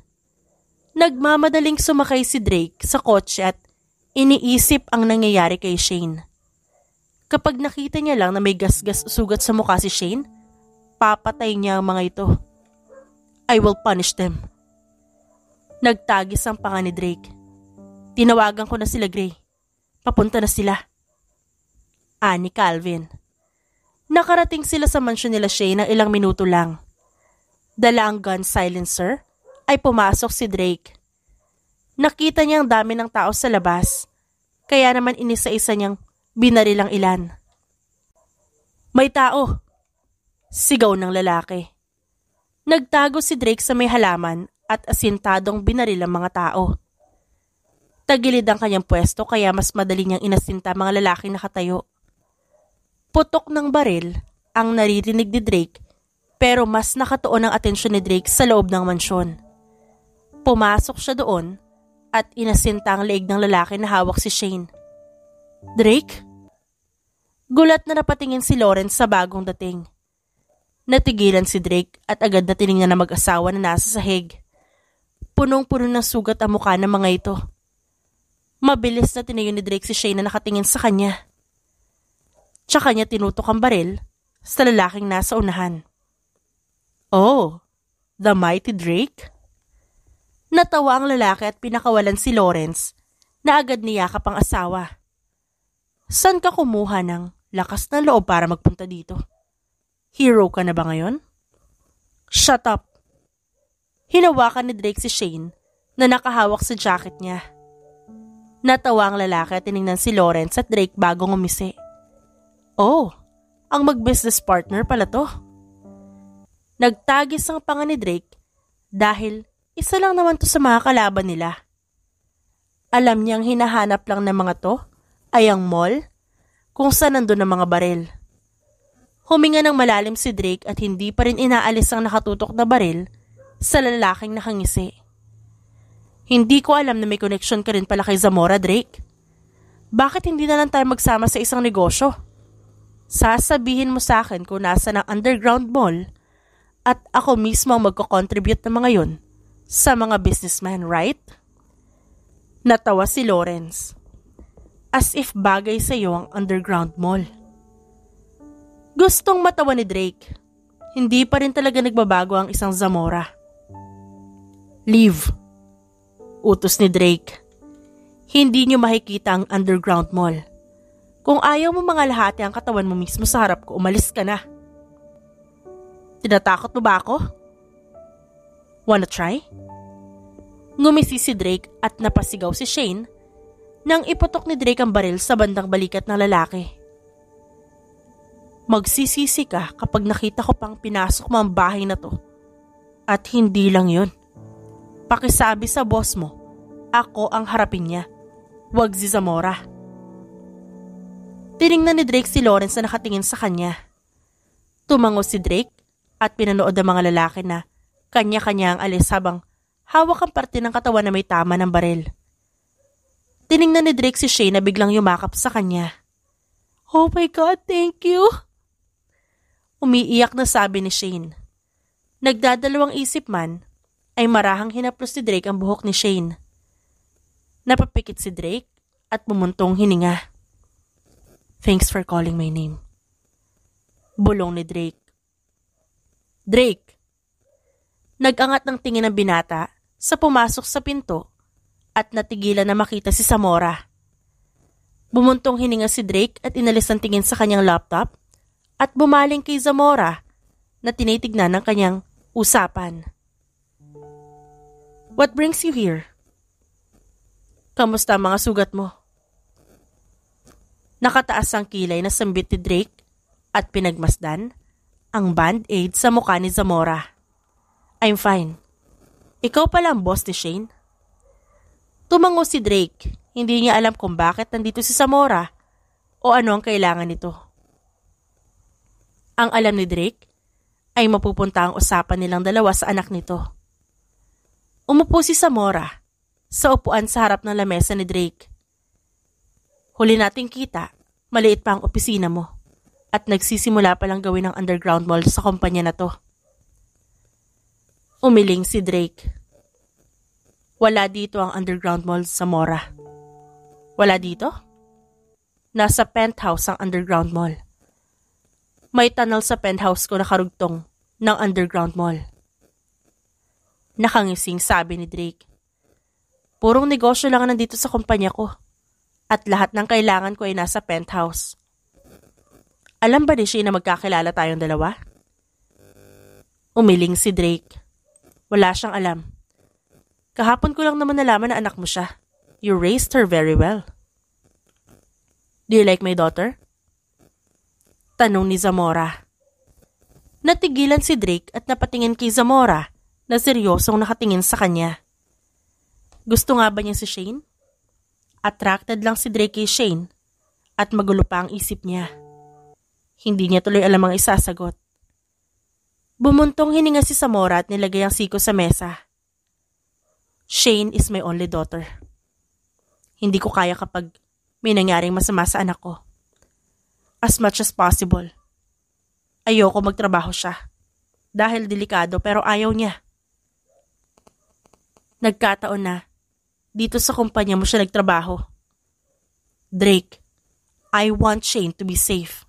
Nagmamadaling sumakay si Drake sa kotse at iniisip ang nangyayari kay Shane. Kapag nakita niya lang na may gasgas sugat sa mukha si Shane, papatay niya ang mga ito. I will punish them. Nagtagis ang panga ni Drake. Tinawagan ko na sila, Gray. Papunta na sila. Ani Calvin. Nakarating sila sa mansyon nila Shane ng ilang minuto lang. Dala ang gun silencer ay pumasok si Drake. Nakita niya ang dami ng tao sa labas, kaya naman inisa-isa niyang binaril ang ilan. May tao! Sigaw ng lalaki. Nagtago si Drake sa may halaman at asintadong binaril ang mga tao. Tagilid ang kanyang pwesto kaya mas madali niyang inasinta mga lalaking nakatayo. Putok ng baril ang naririnig ni Drake pero mas nakatuon ang atensyon ni Drake sa loob ng mansyon. Pumasok siya doon at inasinta ang leeg ng lalaki na hawak si Shane. Drake? Gulat na napatingin si Lawrence sa bagong dating. Natigilan si Drake at agad na tiningnan na mag-asawa na nasa sahig. Punong-puno ng sugat ang mukha ng mga ito. Mabilis na tinayo ni Drake si Shane na nakatingin sa kanya. Tsaka niya tinutok ang baril sa lalaking nasa unahan. Oh, the mighty Drake? Natawa ang lalaki at pinakawalan si Lawrence na agad niyakap ang asawa. Saan ka kumuha ng lakas na loob para magpunta dito? Hero ka na ba ngayon? Shut up! Hinawakan ni Drake si Shane na nakahawak sa jacket niya. Natawa ang lalaki at tiningnan si Lawrence at Drake bago ngumisi. Oh, ang mag-business partner pala to. Nagtagis ang panga ni Drake dahil isa lang naman to sa mga kalaban nila. Alam niyang hinahanap lang ng mga to ay ang mall kung saan nandun ang mga baril. Huminga ng malalim si Drake at hindi pa rin inaalis ang nakatutok na baril sa lalaking nakangisi. Hindi ko alam na may connection ka rin pala kay Zamora, Drake. Bakit hindi na lang tayo magsama sa isang negosyo? Sasabihin mo sa akin kung nasa ng underground mall at ako mismo ang magko-contribute ng mga yon sa mga businessman, right? Natawa si Lawrence. As if bagay sa iyo ang underground mall. Gustong matawa ni Drake. Hindi pa rin talaga nagbabago ang isang Zamora. Leave. Utos ni Drake. Hindi niyo makikita ang underground mall. Kung ayaw mo mga lahati ang katawan mo mismo sa harap ko, umalis ka na. Tinatakot mo ba ako? Wanna try? Ngumisi si Drake at napasigaw si Shane nang iputok ni Drake ang baril sa bandang balikat ng lalaki. Magsisisi ka kapag nakita ko pang pinasok mo ang bahay na to. At hindi lang yun. Pakisabi sa boss mo, ako ang harapin niya. Huwag si Zamora. Tiningnan ni Drake si Lawrence na nakatingin sa kanya. Tumango si Drake at pinanood ang mga lalaki na kanya-kanya ang alis habang hawak ang parte ng katawan na may tama ng baril. Tiningnan ni Drake si Shane na biglang yumakap sa kanya. Oh my God, thank you! Umiiyak na sabi ni Shane. Nagdadalawang isip man, ay marahang hinaplos ni Drake ang buhok ni Shane. Napapikit si Drake at bumuntong hininga. Thanks for calling my name. Bulong ni Drake. Drake! Nag-angat ng tingin ng binata sa pumasok sa pinto at natigilan na makita si Zamora. Bumuntong hininga si Drake at inalis ang tingin sa kanyang laptop at bumaling kay Zamora na tinitignan ng kanyang usapan. What brings you here? Kamusta ang mga sugat mo? Nakataas ang kilay na sambit ni Drake at pinagmasdan ang band-aid sa mukha ni Zamora. I'm fine. Ikaw pala ang boss ni Shane? Tumango si Drake. Hindi niya alam kung bakit nandito si Zamora o ano ang kailangan nito. Ang alam ni Drake ay mapupunta ang usapan nilang dalawa sa anak nito. Umupo si Zamora sa upuan sa harap ng lamesa ni Drake. Huli nating kita, maliit pa ang opisina mo at nagsisimula pa lang gawin ang underground mall sa kumpanya na to. Umiling si Drake. Wala dito ang underground mall sa Zamora. Wala dito? Nasa penthouse ang underground mall. May tunnel sa penthouse ko na karugtong ng underground mall. Nakangising sabi ni Drake. Purong negosyo lang ang nandito sa kumpanya ko at lahat ng kailangan ko ay nasa penthouse. Alam ba ni Shane na magkakilala tayong dalawa? Umiling si Drake. Wala siyang alam. Kahapon ko lang naman nalaman na anak mo siya. You raised her very well. Do you like my daughter? Tanong ni Zamora. Natigilan si Drake at napatingin kay Zamora na seryosong nakatingin sa kanya. Gusto nga ba niya si Shane? Attracted lang si Drake kay Shane at magulo pa ang isip niya. Hindi niya tuloy alam ang isasagot. Bumuntong hininga si Zamora at nilagay ang siko sa mesa. Shane is my only daughter. Hindi ko kaya kapag may nangyaring masama sa anak ko. As much as possible. Ayoko magtrabaho siya. Dahil delikado pero ayaw niya. Nagkataon na dito sa kumpanya mo siya nagtrabaho. Drake, I want Shane to be safe.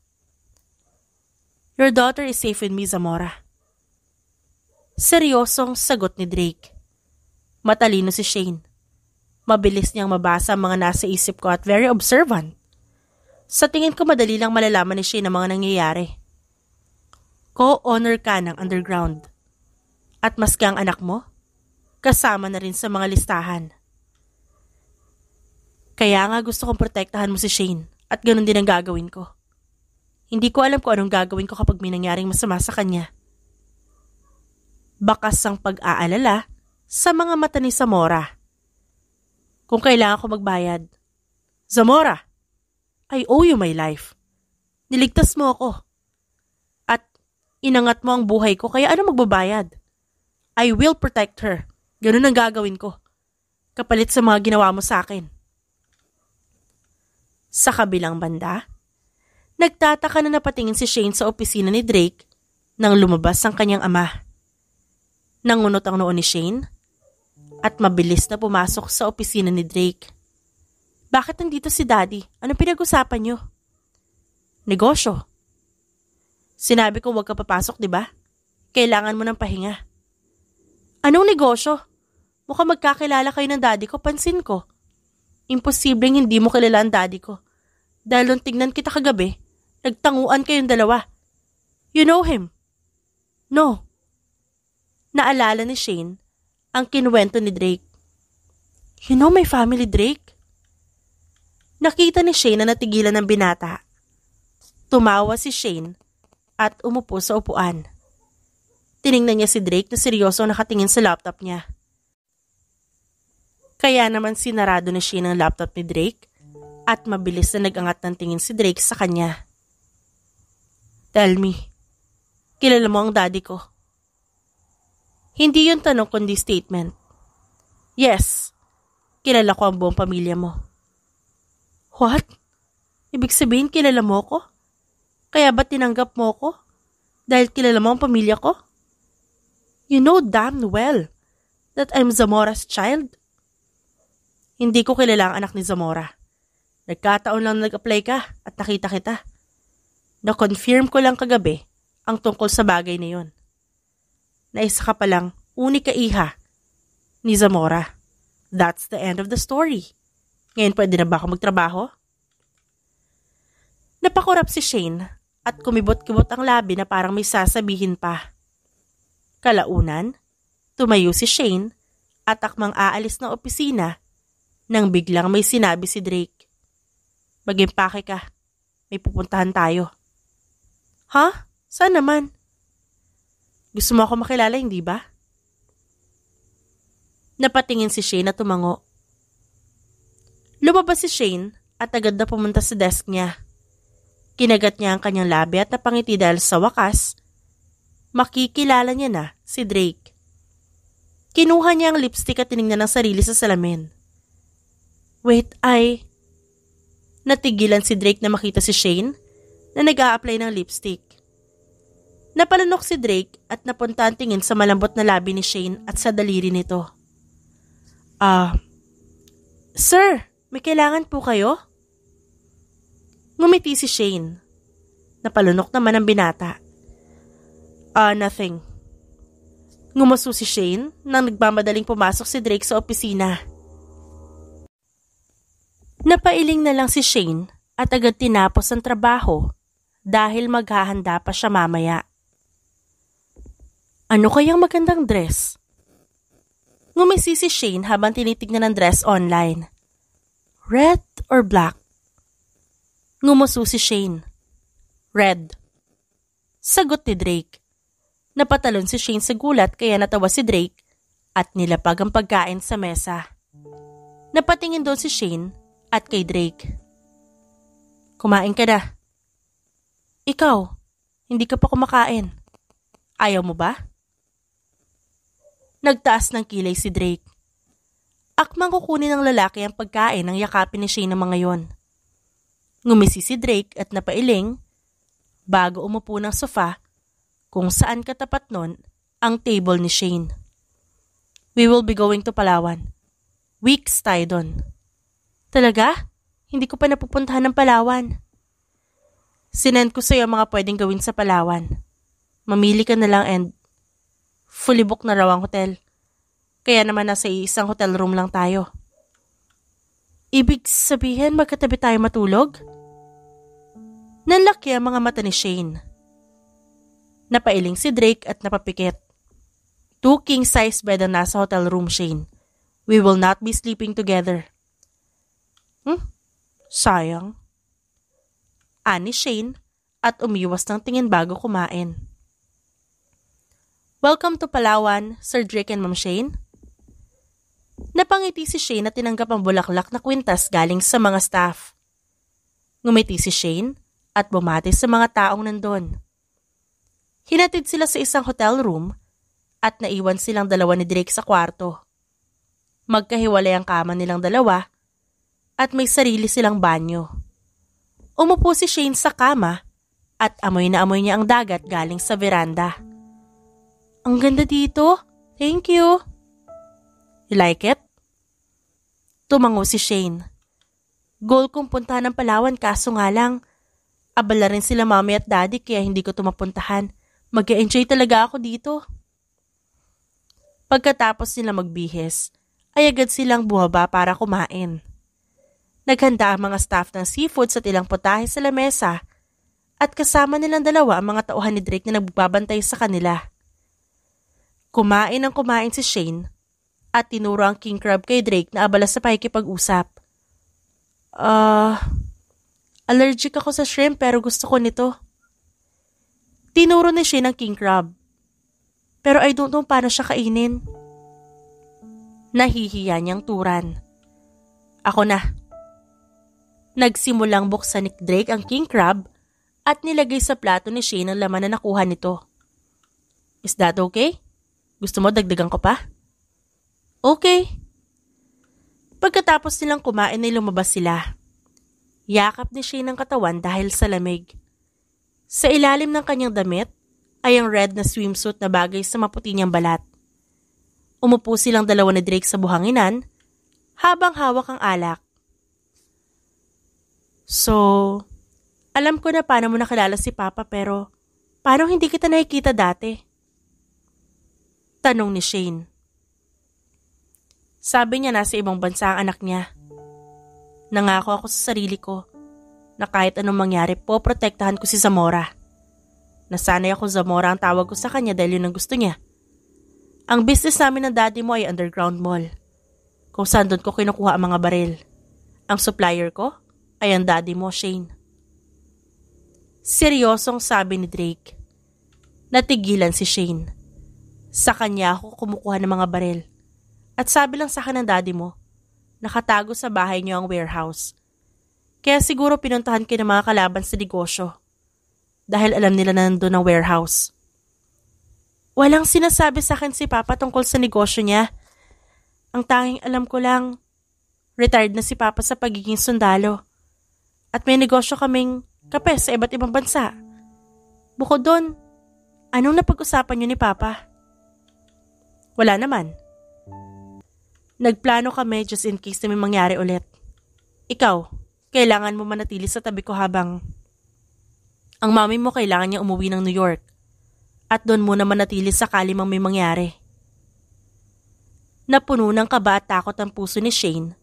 Your daughter is safe with me, Zamora. Seryosong sagot ni Drake. Matalino si Shane. Mabilis niyang mabasa ang mga nasa isip ko at very observant. Sa tingin ko madali lang malalaman ni Shane ang mga nangyayari. Co-owner ka ng underground. At maski ang anak mo, kasama na rin sa mga listahan. Kaya nga gusto kong protektahan mo si Shane at ganun din ang gagawin ko. Hindi ko alam kung anong gagawin ko kapag may nangyaring masama sa kanya. Bakas ang pag-aalala sa mga mata ni Zamora. Kung kailangan ko magbayad. Zamora, I owe you my life. Niligtas mo ako. At inangat mo ang buhay ko kaya ano magbabayad? I will protect her. Ganun ang gagawin ko. Kapalit sa mga ginawa mo sa akin. Sa kabilang banda, nagtataka na napatingin si Shane sa opisina ni Drake nang lumabas ang kanyang ama. Nangunot ang noon ni Shane at mabilis na pumasok sa opisina ni Drake. Bakit nandito si Daddy? Anong pinag-usapan niyo? Negosyo. Sinabi ko huwag ka papasok, di ba? Kailangan mo ng pahinga. Anong negosyo? Mukhang magkakilala kayo ng daddy ko, pansin ko. Imposibleng hindi mo kilala ang daddy ko. Dahil nung tignan kita kagabi, nagtanguan kayong dalawa. You know him? No. Naalala ni Shane ang kinuwento ni Drake. You know my family, Drake? Nakita ni Shane na natigilan ng binata. Tumawa si Shane at umupo sa upuan. Tiningnan niya si Drake na seryoso nakatingin sa laptop niya. Kaya naman sinarado ni Shane ang laptop ni Drake at mabilis na nag-angat ng tingin si Drake sa kanya. Tell me, kilala mo ang daddy ko? Hindi yun tanong kundi statement. Yes, kilala ko ang buong pamilya mo. What? Ibig sabihin kilala mo ko? Kaya ba tinanggap mo ko? Dahil kilala mo ang pamilya ko? You know damn well that I'm Zamora's child. Hindi ko kilala ang anak ni Zamora. Nagkataon lang na nag-apply ka at nakita kita. Na-confirm ko lang kagabi ang tungkol sa bagay na yon. Na isa ka palang unika iha ni Zamora. That's the end of the story. Ngayon pwede na ba ako magtrabaho? Napakurap si Shane at kumibot-kibot ang labi na parang may sasabihin pa. Kalaunan, tumayo si Shane at akmang aalis ng opisina nang biglang may sinabi si Drake. Mag-impake ka, may pupuntahan tayo. Ha? Saan naman? Gusto mo ako makilala, hindi ba? Napatingin si Shane at tumango. Lumabas si Shane at agad na pumunta sa desk niya. Kinagat niya ang kanyang labi at napangiti dahil sa wakas, makikilala niya na si Drake. Kinuha niya ang lipstick at tinignan ang sarili sa salamin. Wait, Natigilan si Drake na makita si Shane na nag-a-apply ng lipstick. Napalunok si Drake at napunta ang tingin sa malambot na labi ni Shane at sa daliri nito. Sir, may kailangan po kayo? Ngumiti si Shane. Napalunok naman ang binata. Nothing. Ngumuso si Shane nang nagmamadaling pumasok si Drake sa opisina. Napailing na lang si Shane at agad tinapos ang trabaho dahil maghahanda pa siya mamaya. Ano kayang magandang dress? Ngumisi si Shane habang tinitignan ang dress online. Red or black? Ngumuso si Shane. Red. Sagot ni Drake. Napatalon si Shane sa gulat kaya natawa si Drake at nilapag ang pagkain sa mesa. Napatingin doon si Shane at kay Drake. Kumain ka na. Ikaw, hindi ka pa kumakain. Ayaw mo ba? Nagtaas ng kilay si Drake. Akmang kukunin ng lalaki ang pagkain ng yakapin ni Shane ng mga yon. Ngumisi si Drake at napailing bago umupo ng sofa kung saan katapat nun ang table ni Shane. We will be going to Palawan. Weeks tayo dun. Talaga? Hindi ko pa napupuntahan ng Palawan. Sinend ko sa'yo ang mga pwedeng gawin sa Palawan. Mamili ka na lang and fully book na raw ang hotel. Kaya naman nasa isang hotel room lang tayo. Ibig sabihin magkatabi tayo matulog? Nanlaki ang mga mata ni Shane. Napailing si Drake at napapikit. 2 king-size bed ang nasa hotel room, Shane. We will not be sleeping together. Sayang. Ani Shane at umiwas ng tingin bago kumain. Welcome to Palawan, Sir Drake and Ma'am Shane. Napangiti si Shane at tinanggap ang bulaklak na kwintas galing sa mga staff. Ngumiti si Shane at bumati sa mga taong nandun. Hinatid sila sa isang hotel room at naiwan silang dalawa ni Drake sa kwarto. Magkahiwalay ang kama nilang dalawa at may sarili silang banyo. Umupo si Shane sa kama at amoy na amoy niya ang dagat galing sa veranda. Ang ganda dito. Thank you. You like it? Tumango si Shane. Goal kong puntahan ng Palawan kaso nga lang, abala rin sila mommy at daddy kaya hindi ko tumapuntahan. Mag-e-enjoy talaga ako dito. Pagkatapos nila magbihis, ay agad silang bumaba para kumain. Naghanda ang mga staff ng seafood sa ilang putahe sa lamesa at kasama nilang dalawa ang mga tauhan ni Drake na nagbabantay sa kanila. Kumain si Shane at tinuro ang king crab kay Drake na abala sa pakikipag-usap. Allergic ako sa shrimp pero gusto ko nito. Tinuro ni Shane ang king crab. Pero I don't know paano siya kainin. Nahihiya niyang turan. Ako na. Nagsimulang buksan ni Drake ang king crab at nilagay sa plato ni Shane ang laman na nakuha nito. Is that okay? Gusto mo dagdagan ko pa? Okay. Pagkatapos nilang kumain ay lumabas sila. Yakap ni Shane ang katawan dahil sa lamig. Sa ilalim ng kanyang damit ay ang red na swimsuit na bagay sa maputi niyang balat. Umupo silang dalawa ni Drake sa buhanginan habang hawak ang alak. So, alam ko na paano mo nakilala si Papa pero paano hindi kita nakikita dati? Tanong ni Shane. Sabi niya nasa ibang bansa ang anak niya. Nangako ako sa sarili ko na kahit anong mangyari po, protektahan ko si Zamora. Nasanay ako Zamora ang tawag ko sa kanya dahil yun ang gusto niya. Ang business namin ng daddy mo ay underground mall, kung saan doon ko kinukuha ang mga baril. Ang supplier ko ay ang daddy mo, Shane. Seryosong sabi ni Drake. Natigilan si Shane. Sa kanya ako kumukuha ng mga baril. At sabi lang sa akin ng daddy mo, nakatago sa bahay niyo ang warehouse. Kaya siguro pinuntahan kayo ng mga kalaban sa negosyo. Dahil alam nila na nandun ang warehouse. Walang sinasabi sa akin si Papa tungkol sa negosyo niya. Ang tanging alam ko lang, retired na si Papa sa pagiging sundalo. At may negosyo kaming kape sa iba't ibang bansa. Bukod doon, anong napag-usapan niyo ni Papa? Wala naman. Nagplano kami just in case na may mangyari ulit. Ikaw, kailangan mo manatili sa tabi ko habang ang mami mo kailangan niya umuwi ng New York at doon muna manatili sakali mang may mangyari. Napuno ng kaba at takot ang puso ni Shane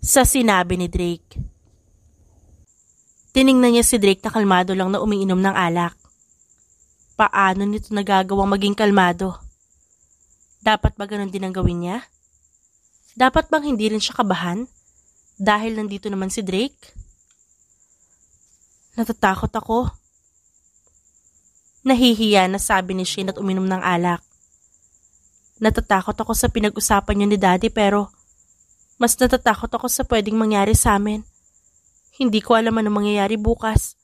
sa sinabi ni Drake. Tiningnan niya si Drake na kalmado lang na umiinom ng alak. Paano nito nagagawang maging kalmado? Dapat ba ganun din ang gawin niya? Dapat bang hindi rin siya kabahan dahil nandito naman si Drake? Natatakot ako. Nahihiya na sabi ni Shane at uminom ng alak. Natatakot ako sa pinag-usapan niyo ni Daddy pero mas natatakot ako sa pwedeng mangyari sa amin. Hindi ko alam ano mangyayari bukas,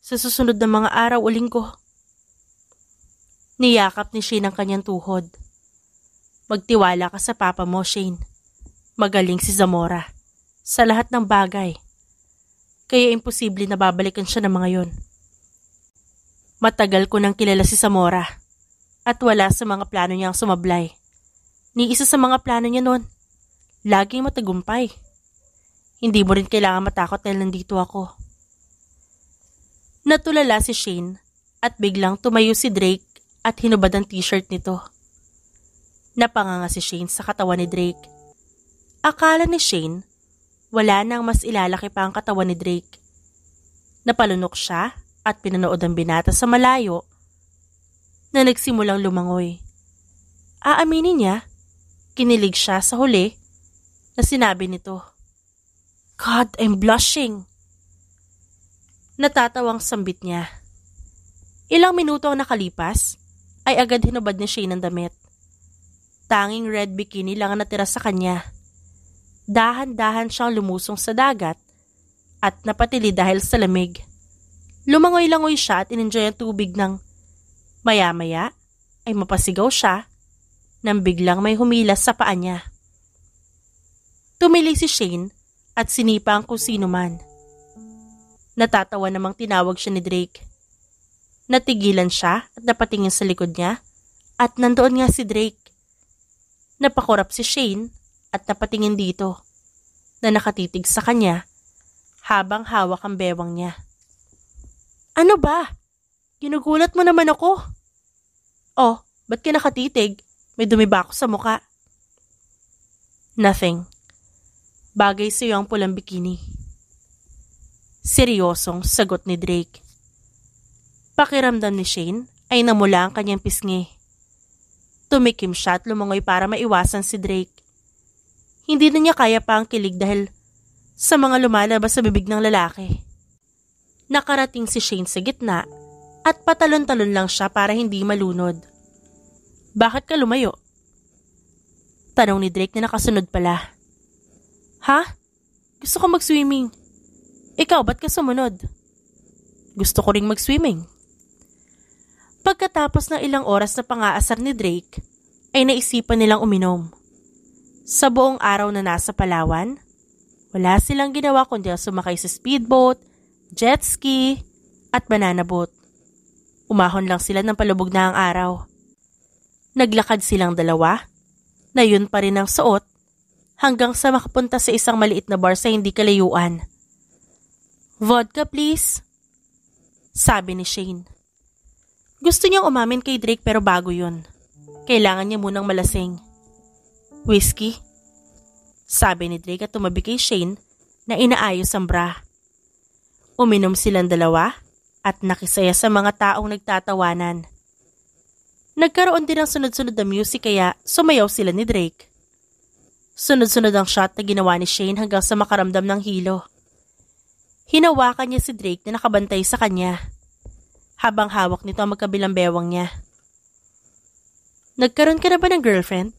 sa susunod na mga araw o linggo. Niyakap ni Shane ang kanyang tuhod. Magtiwala ka sa papa mo, Shane. Magaling si Zamora sa lahat ng bagay. Kaya imposible na babalikan siya ng mga yon. Matagal ko nang kilala si Zamora at wala sa mga plano niyang sumablay. Ni isa sa mga plano niya noon, laging matagumpay. Hindi mo rin kailangan matakot dahil nandito ako. Natulala si Shane at biglang tumayo si Drake at hinubad ang t-shirt nito. Napanganga si Shane sa katawan ni Drake. Akala ni Shane, wala nang mas ilalaki pa ang katawan ni Drake. Napalunok siya at pinanood ang binata sa malayo na nagsimulang lumangoy. Aaminin niya, kinilig siya sa huli na sinabi nito. God, I'm blushing. Natatawang sambit niya. Ilang minuto ang nakalipas, ay agad hinubad ni Shane ang damit. Tanging red bikini lang ang natira sa kanya. Dahan-dahan siyang lumusong sa dagat at napatili dahil sa lamig. Lumangoy-langoy siya at in-enjoy ang tubig ng maya-maya ay mapasigaw siya nang biglang may humilas sa paa niya. Tumili si Shane at sinipa ang kung sino man. Natatawa namang tinawag siya ni Drake. Natigilan siya at napatingin sa likod niya at nandoon nga si Drake. Napakurap si Shane at napatingin dito na nakatitig sa kanya habang hawak ang bewang niya. Ano ba? Ginugulat mo naman ako. Oh, ba't ka nakatitig? May dumi ba ako sa muka? Nothing. Bagay sa'yo ang pulang bikini. Seryosong sagot ni Drake. Pakiramdam ni Shane ay namula ang kanyang pisngi. Tumikim siya at lumangoy para maiwasan si Drake. Hindi na niya kaya pa ang kilig dahil sa mga lumalabas sa bibig ng lalaki. Nakarating si Shane sa gitna at patalon-talon lang siya para hindi malunod. Bakit ka lumayo? Tanong ni Drake na nakasunod pala. Ha? Gusto ko mag-swimming. Ikaw, ba't ka sumunod? Gusto ko ring mag-swimming. Pagkatapos ng ilang oras na pang-aasar ni Drake, ay naisipan nilang uminom. Sa buong araw na nasa Palawan, wala silang ginawa kundi sumakay sa speedboat, jet ski, at banana boat. Umahon lang sila ng palubog na ang araw. Naglakad silang dalawa, na yun pa rin ang suot, hanggang sa makapunta sa isang maliit na bar sa hindi kalayuan. Vodka please, sabi ni Shane. Gusto niyang umamin kay Drake pero bago yun. Kailangan niya munang malasing. Whiskey? Sabi ni Drake at tumabi kay Shane na inaayos ang bra. Uminom silang dalawa at nakisaya sa mga taong nagtatawanan. Nagkaroon din ng sunod-sunod na music kaya sumayaw sila ni Drake. Sunod-sunod ang shot na ginawa ni Shane hanggang sa makaramdam ng hilo. Hinawakan niya si Drake na nakabantay sa kanya, habang hawak nito ang magkabilang bewang niya. Nagkaroon ka na ba ng girlfriend?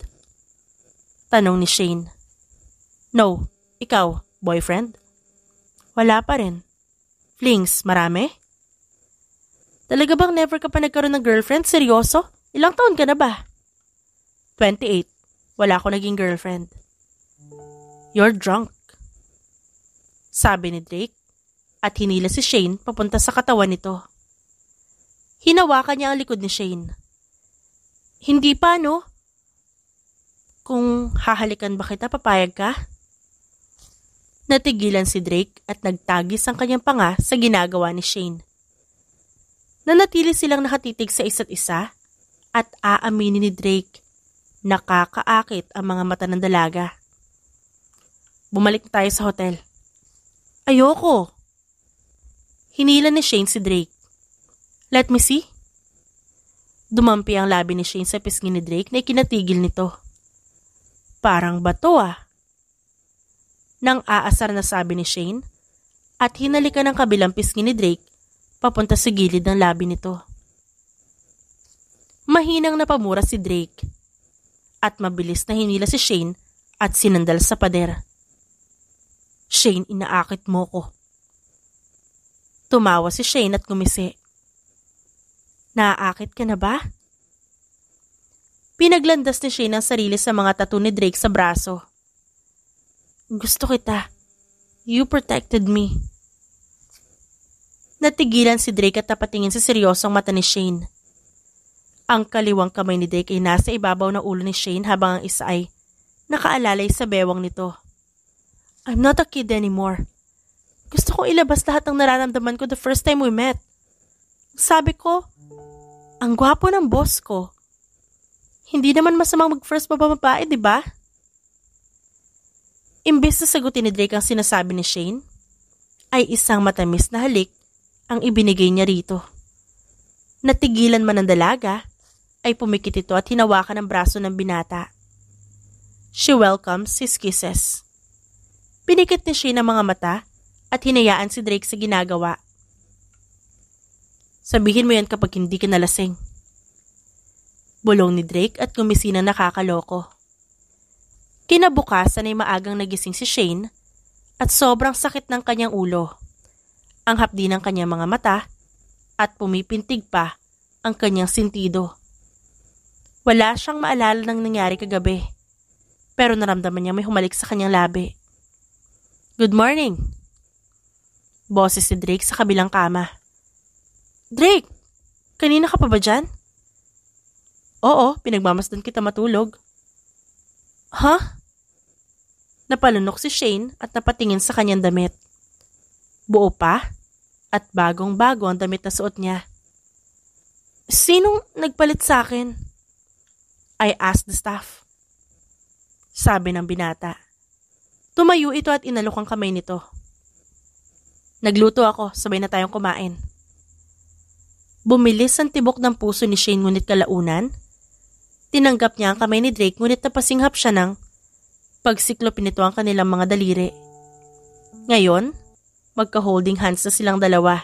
Tanong ni Shane. No, ikaw, boyfriend? Wala pa rin. Flings, marami? Talaga bang never ka pa nagkaroon ng girlfriend? Seryoso? Ilang taon ka na ba? 28. Wala ako naging girlfriend. You're drunk. Sabi ni Drake at hinila si Shane papunta sa katawan nito. Hinawakan niya ang likod ni Shane. Hindi pa, no? Kung hahalikan ba kita, papayag ka? Natigilan si Drake at nagtagis ang kanyang panga sa ginagawa ni Shane. Nanatili silang nakatitig sa isa't isa at aaminin ni Drake, nakakaakit ang mga mata ng dalaga. Bumalik tayo sa hotel. Ayoko. Hinila ni Shane si Drake. Let me see. Dumampi ang labi ni Shane sa pisngi ni Drake na ikinatigil nito. Parang bato ah. Nang aasar na sabi ni Shane at hinalikan ng kabilang pisngi ni Drake papunta sa gilid ng labi nito. Mahinang napamura si Drake at mabilis na hinila si Shane at sinandal sa pader. Shane, inaakit mo ko. Tumawa si Shane at ngumisi. Naaakit ka na ba? Pinaglandas ni Shane ang sarili sa mga tattoo ni Drake sa braso. Gusto kita. You protected me. Natigilan si Drake at napatingin sa seryosong mata ni Shane. Ang kaliwang kamay ni Drake ay nasa ibabaw ng ulo ni Shane habang ang isa ay nakaalalay sa bewang nito. I'm not a kid anymore. Gusto kong ilabas lahat ng nararamdaman ko the first time we met. Sabi ko, ang gwapo ng boss ko. Hindi naman masamang mag-first babae, di ba? Imbes na sagutin ni Drake ang sinasabi ni Shane, ay isang matamis na halik ang ibinigay niya rito. Natigilan man ng dalaga, ay pumikit ito at hinawakan ang braso ng binata. She welcomes his kisses. Pinikit ni Shane ang mga mata at hinayaan si Drake sa ginagawa. Sabihin mo yan kapag hindi ka nalasing. Bulong ni Drake at gumisi na nakakaloko. Kinabukasan ay maagang nagising si Shane at sobrang sakit ng kanyang ulo, ang hapdi ng kanyang mga mata at pumipintig pa ang kanyang sentido. Wala siyang maalala ng nangyari kagabi, pero naramdaman niya may humalik sa kanyang labi. Good morning. Boses si Drake sa kabilang kama. Drake, kanina ka pa ba dyan? Oo, pinagmamasdan kita matulog. Huh? Napalunok si Shane at napatingin sa kanyang damit. Buo pa at bagong-bago ang damit na suot niya. Sinong nagpalit sa akin? I asked the staff. Sabi ng binata. Tumayo ito at inalok ang kamay nito. Nagluto ako, sabay na tayong kumain. Bumilis ang tibok ng puso ni Shane ngunit kalaunan. Tinanggap niya ang kamay ni Drake ngunit napasinghap siya ng pagsiklopin nito ang kanilang mga daliri. Ngayon, magka-holding hands na silang dalawa.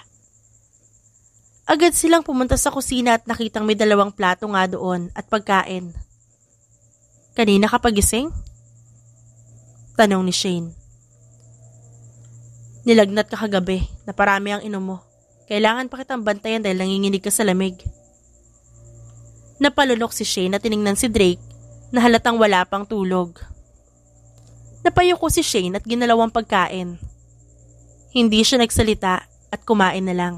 Agad silang pumunta sa kusina at nakitang may dalawang plato nga doon at pagkain. Kanina ka pagising? Tanong ni Shane. Nilagnat ka kagabi, naparami ang inom mo. Kailangan pa kitang bantayan dahil nanginginig ka sa lamig. Napalunok si Shane at tiningnan si Drake na halatang wala pang tulog. Napayuko si Shane at ginalawang pagkain. Hindi siya nagsalita at kumain na lang.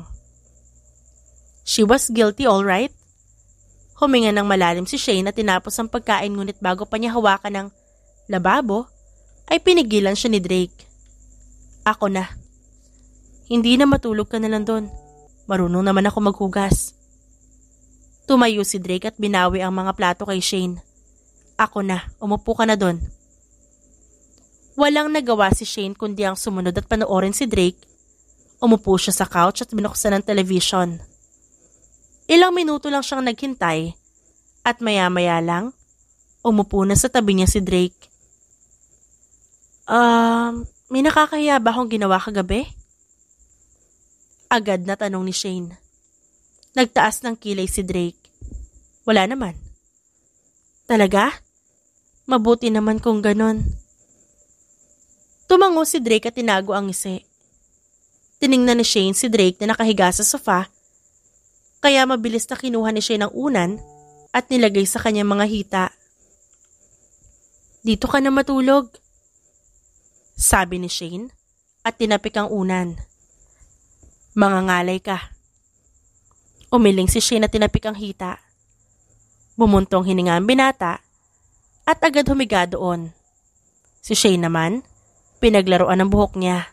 She was guilty, all right? Huminga ng malalim si Shane at tinapos ang pagkain ngunit bago pa niya hawakan ng lababo, ay pinigilan siya ni Drake. Ako na. Hindi na matulog ka na lang doon. Marunong naman ako maghugas. Tumayo si Drake at binawi ang mga plato kay Shane. Ako na, umupo ka na doon. Walang nagawa si Shane kundi ang sumunod at panoorin si Drake Umupo siya sa couch at binuksan ang television. Ilang minuto lang siyang naghintay at maya-maya lang, umupo na sa tabi niya si Drake. May nakakahiya ba akong ginawa kagabi? Agad na tanong ni Shane. Nagtaas ng kilay si Drake. Wala naman. Talaga? Mabuti naman kung ganon. Tumango si Drake at tinago ang ngisi. Tiningnan ni Shane si Drake na nakahiga sa sofa, kaya mabilis na kinuha ni Shane ang unan at nilagay sa kanyang mga hita. Dito ka na matulog, sabi ni Shane at tinapik ang unan. Mangangalay ka. Umiling si Shane at tinapik ang hita. Bumuntong hininga ang binata at agad humiga doon. Si Shane naman, pinaglaruan ang buhok niya.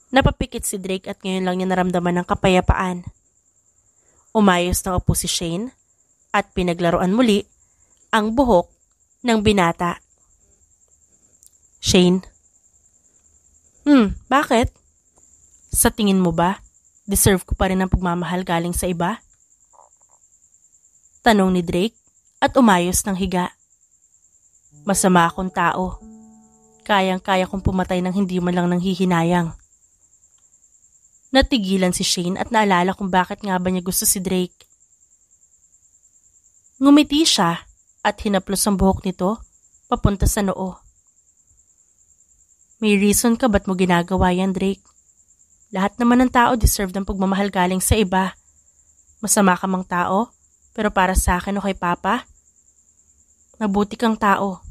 Napapikit si Drake at ngayon lang niya naramdaman ng kapayapaan. Umayos na upo si Shane at pinaglaruan muli ang buhok ng binata. Shane. Bakit? Sa tingin mo ba, deserve ko pa rin ang pagmamahal galing sa iba? Tanong ni Drake at umayos ng higa. Masama akong tao. Kayang-kaya kong pumatay ng hindi man lang nanghihinayang. Natigilan si Shane at naalala kung bakit nga ba niya gusto si Drake. Ngumiti siya at hinaplos ang buhok nito papunta sa noo. May reason ka ba't mo ginagawa yan, Drake? Lahat naman ng tao deserve ng pagmamahal galing sa iba. Masama ka mang tao, pero para sa akin o kay Papa, mabuti kang tao.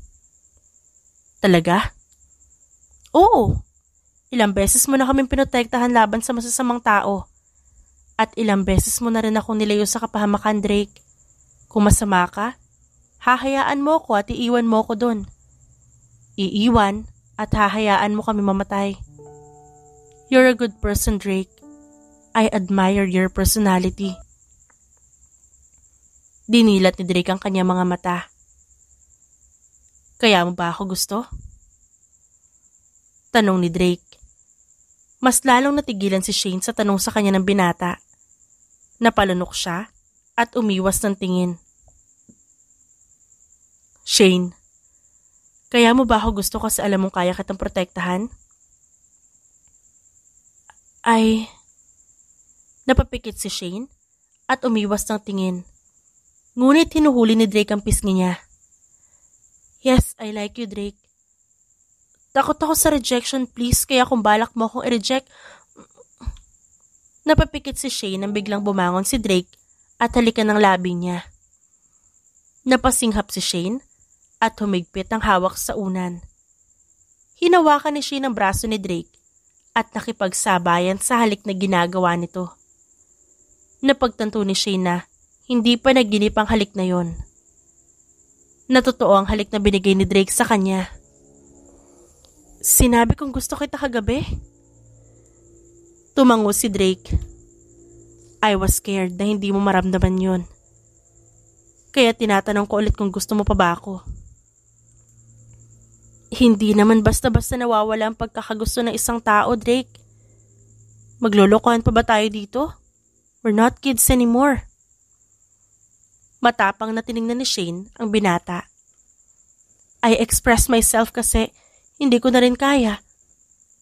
Talaga? Oo. Ilang beses mo na kaming pinotektahan laban sa masasamang tao. At ilang beses mo na rin akong nilayo sa kapahamakan, Drake. Kung masama ka, hahayaan mo ko at iiwan mo ko dun. Iiwan at hahayaan mo kami mamatay. You're a good person, Drake. I admire your personality. Dinilat ni Drake ang kanyang mga mata. Kaya mo ba ako gusto? Tanong ni Drake. Mas lalong natigilan si Shane sa tanong sa kanya ng binata. Napalunok siya at umiwas ng tingin. Shane, kaya mo ba ako gusto kasi alam mong kaya kitang protektahan? Ay, napapikit si Shane at umiwas ng tingin. Ngunit hinuhuli ni Drake ang pisngi niya. Yes, I like you, Drake. Takot ako sa rejection, please, kaya kung balak mo akong i-reject. Napapikit si Shane nang biglang bumangon si Drake at halikan ng labi niya. Napasinghap si Shane at humigpit ang hawak sa unan. Hinawakan ni Shane ang braso ni Drake at nakipagsabayan sa halik na ginagawa nito. Napagtanto ni Shane na hindi pa naginip ang halik na yon. Natotoo ang halik na binigay ni Drake sa kanya. Sinabi kong gusto kita kagabi. Tumango si Drake. I was scared na hindi mo maramdaman yun. Kaya tinatanong ko ulit kung gusto mo pa ba ako. Hindi naman basta-basta nawawala ang pagkakagusto ng isang tao, Drake. Maglolokohan pa ba tayo dito? We're not kids anymore. Matapang na tiningnan ni Shane ang binata. I express myself kasi hindi ko na rin kaya.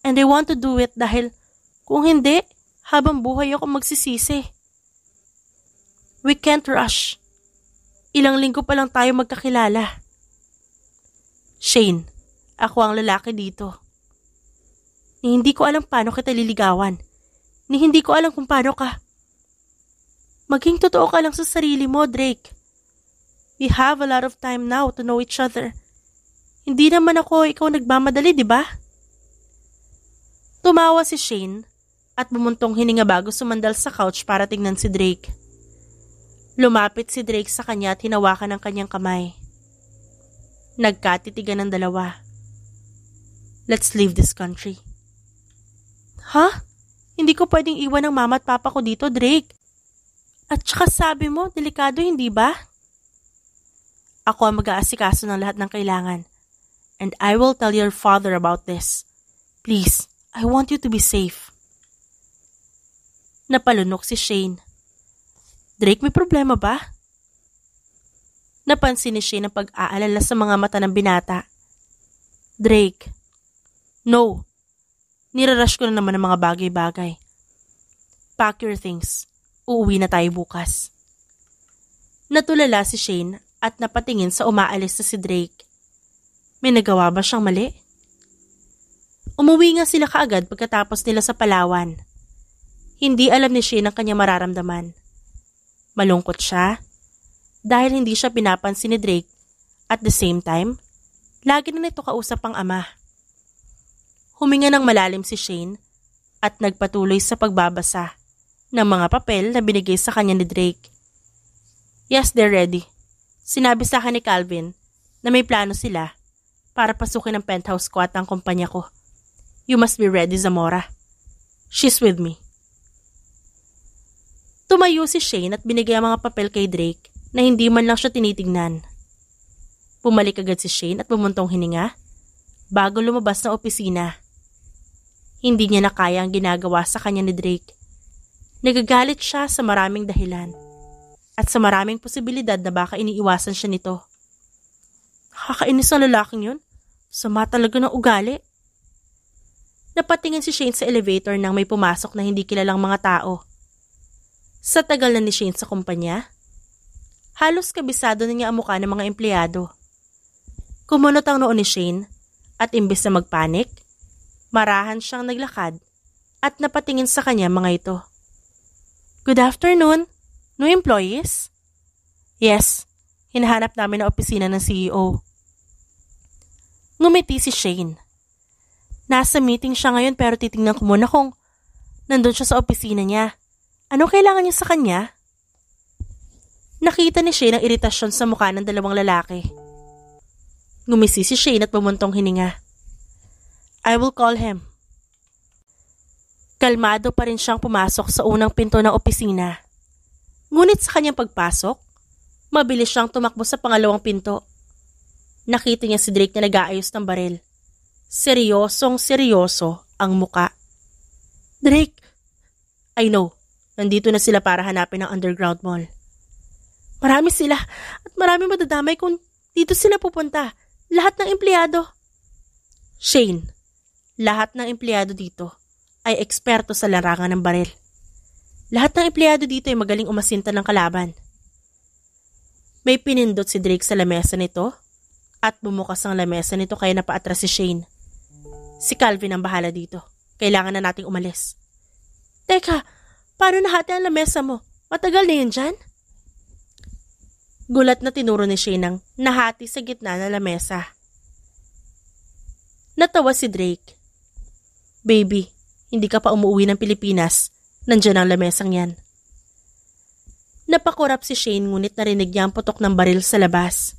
And I want to do it dahil kung hindi, habang buhay ako magsisisi. We can't rush. Ilang linggo pa lang tayo magkakilala. Shane, ako ang lalaki dito. Ni hindi ko alam paano kita liligawan. Ni hindi ko alam kung paano ka. Maging totoo ka lang sa sarili mo, Drake. We have a lot of time now to know each other. Hindi naman ako ikaw nagmamadali, di ba? Tumawa si Shane at bumuntong hininga bago sumandal sa couch para tingnan si Drake. Lumapit si Drake sa kanya at hinawakan ang kanyang kamay. Nagkatitigan ng dalawa. Let's leave this country. Ha? Hindi ko pwedeng iwan ng mama at papa ko dito, Drake. At saka sabi mo, delikado hindi ba? Ako ang mag-aasikaso ng lahat ng kailangan. And I will tell your father about this. Please, I want you to be safe. Napalunok si Shane. Drake, may problema ba? Napansin ni Shane ang pag-aalala sa mga mata ng binata. Drake. No. Nirarush ko na naman ang mga bagay-bagay. Pack your things. Uuwi na tayo bukas. Natulala si Shane at napatingin sa umaalis na si Drake. May nagawa ba siyang mali? Umuwi nga sila kaagad pagkatapos nila sa Palawan. Hindi alam ni Shane ang kanyang mararamdaman. Malungkot siya dahil hindi siya pinapansin ni Drake. At the same time, lagi na nito kausap ang ama. Huminga ng malalim si Shane at nagpatuloy sa pagbabasa ng mga papel na binigay sa kanya ni Drake. Yes, they're ready. Sinabi sa akin ni Calvin na may plano sila para pasukin ang penthouse ko at ang kumpanya ko. You must be ready, Zamora. She's with me. Tumayo si Shane at binigay ang mga papel kay Drake na hindi man lang siya tinitignan. Bumalik agad si Shane at bumuntong hininga bago lumabas ng opisina. Hindi niya na kaya ang ginagawa sa kanya ni Drake. Nagagalit siya sa maraming dahilan at sa maraming posibilidad na baka iniiwasan siya nito. Nakakainis ang lalaking yun. Sama talaga ng ugali. Napatingin si Shane sa elevator nang may pumasok na hindi kilalang mga tao. Sa tagal na ni Shane sa kumpanya, halos kabisado na niya ang mukha ng mga empleyado. Kumunot ang noo ni Shane at imbes na magpanik, marahan siyang naglakad at napatingin sa kanya mga ito. Good afternoon. No employees? Yes, hinahanap namin ang opisina ng CEO. Ngumiti si Shane. Nasa meeting siya ngayon pero titingnan ko muna kung nandun siya sa opisina niya. Ano kailangan niya sa kanya? Nakita ni Shane ang iritasyon sa mukha ng dalawang lalaki. Ngumisi si Shane at bumuntong hininga. I will call him. Kalmado pa rin siyang pumasok sa unang pinto ng opisina. Ngunit sa kanyang pagpasok, mabilis siyang tumakbo sa pangalawang pinto. Nakita niya si Drake na nag-aayos ng baril. Seryosong seryoso ang muka. Drake! I know. Nandito na sila para hanapin ang underground mall. Marami sila at marami madadamay kung dito sila pupunta. Lahat ng empleyado. Shane, lahat ng empleyado dito ay eksperto sa larangan ng baril. Lahat ng empleyado dito ay magaling umasinta ng kalaban. May pinindot si Drake sa lamesa nito at bumukas ang lamesa nito kaya napaatras si Shane. Si Calvin ang bahala dito. Kailangan na nating umalis. Teka! Paano nahati ang lamesa mo? Matagal na yun dyan? Gulat na tinuro ni Shane ang nahati sa gitna ng lamesa. Natawa si Drake. Baby, hindi ka pa umuwi ng Pilipinas. Nandiyan ang lamesang yan. Napakurap si Shane ngunit narinig niya ang putok ng baril sa labas.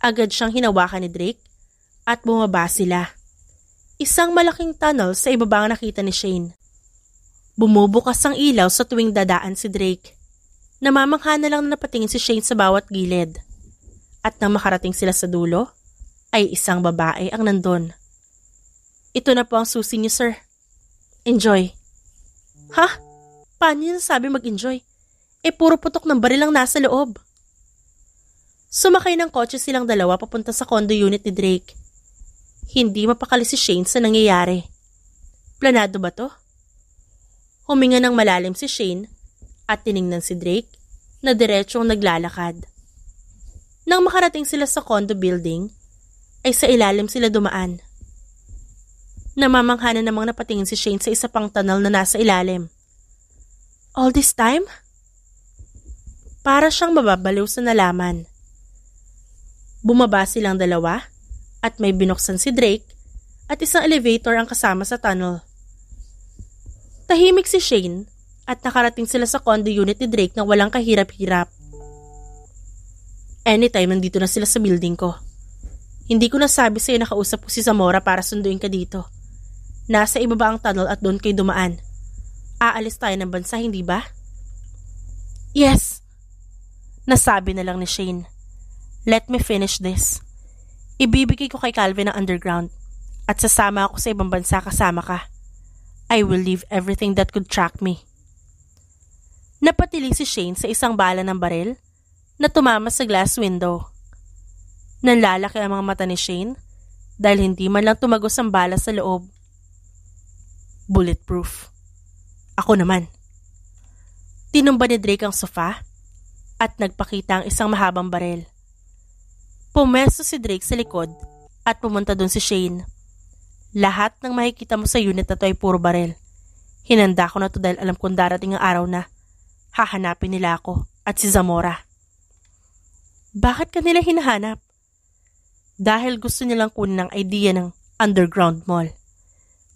Agad siyang hinawakan ni Drake at bumaba sila. Isang malaking tunnel sa ibaba ang nakita ni Shane. Bumubukas ang ilaw sa tuwing dadaan si Drake. Namamangha na lang na napatingin si Shane sa bawat gilid. At nang makarating sila sa dulo, ay isang babae ang nandun. Ito na po ang susi niyo, sir. Enjoy. Ha? Paano niyo nasabi mag-enjoy? Puro putok ng baril ang nasa loob. Sumakay ng kotse silang dalawa papunta sa condo unit ni Drake. Hindi mapakali si Shane sa nangyayari. Planado ba to? Huminga ng malalim si Shane at tiningnan si Drake na diretsong naglalakad. Nang makarating sila sa condo building, ay sa ilalim sila dumaan. Namamangha na namang napatingin si Shane sa isa pang tunnel na nasa ilalim. All this time? Para siyang mababaliw sa nalaman. Bumaba silang dalawa at may binuksan si Drake at isang elevator ang kasama sa tunnel. Tahimik si Shane at nakarating sila sa condo unit ni Drake nang walang kahirap-hirap. Anytime nandito na sila sa building ko. Hindi ko nasabi sa'yo na kausap ko si Zamora para sunduin ka dito. Nasa ibaba ang tunnel at doon kayo dumaan. Aalis tayo ng bansa, hindi ba? Yes. Nasabi na lang ni Shane. Let me finish this. Ibibigay ko kay Calvin ang underground at sasama ako sa ibang bansa kasama ka. I will leave everything that could track me. Napatili si Shane sa isang bala ng baril na tumama sa glass window. Nanlalaki ang mga mata ni Shane dahil hindi man lang tumagos ang bala sa loob. Bulletproof. Ako naman. Tinumba ni Drake ang sofa at nagpakita ang isang mahabang baril. Pumesto si Drake sa likod at pumunta doon si Shane. Lahat ng makikita mo sa unit na to ay puro baril. Hinanda ko na to dahil alam kong darating ang araw na hahanapin nila ako at si Zamora. Bakit ka nila hinahanap? Dahil gusto nilang kunin ang idea ng underground mall.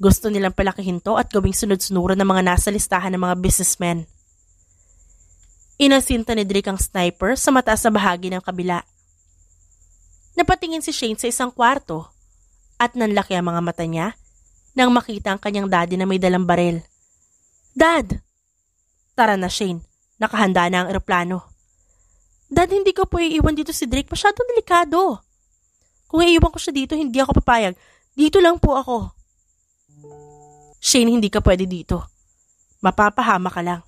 Gusto nilang palakihin to at gawing sunod-sunuran ng mga nasa listahan ng mga businessmen. Inasinta ni Drake ang sniper sa mataas na bahagi ng kabila. Napatingin si Shane sa isang kwarto at nanlaki ang mga mata niya nang makita ang kanyang daddy na may dalang baril. Dad! Tara na Shane, nakahanda na ang eroplano. Dad, hindi ko po iiwan dito si Drake, masyadong delikado. Kung iiwan ko siya dito, hindi ako papayag. Dito lang po ako. Shane, hindi ka pwede dito. Mapapahama ka lang.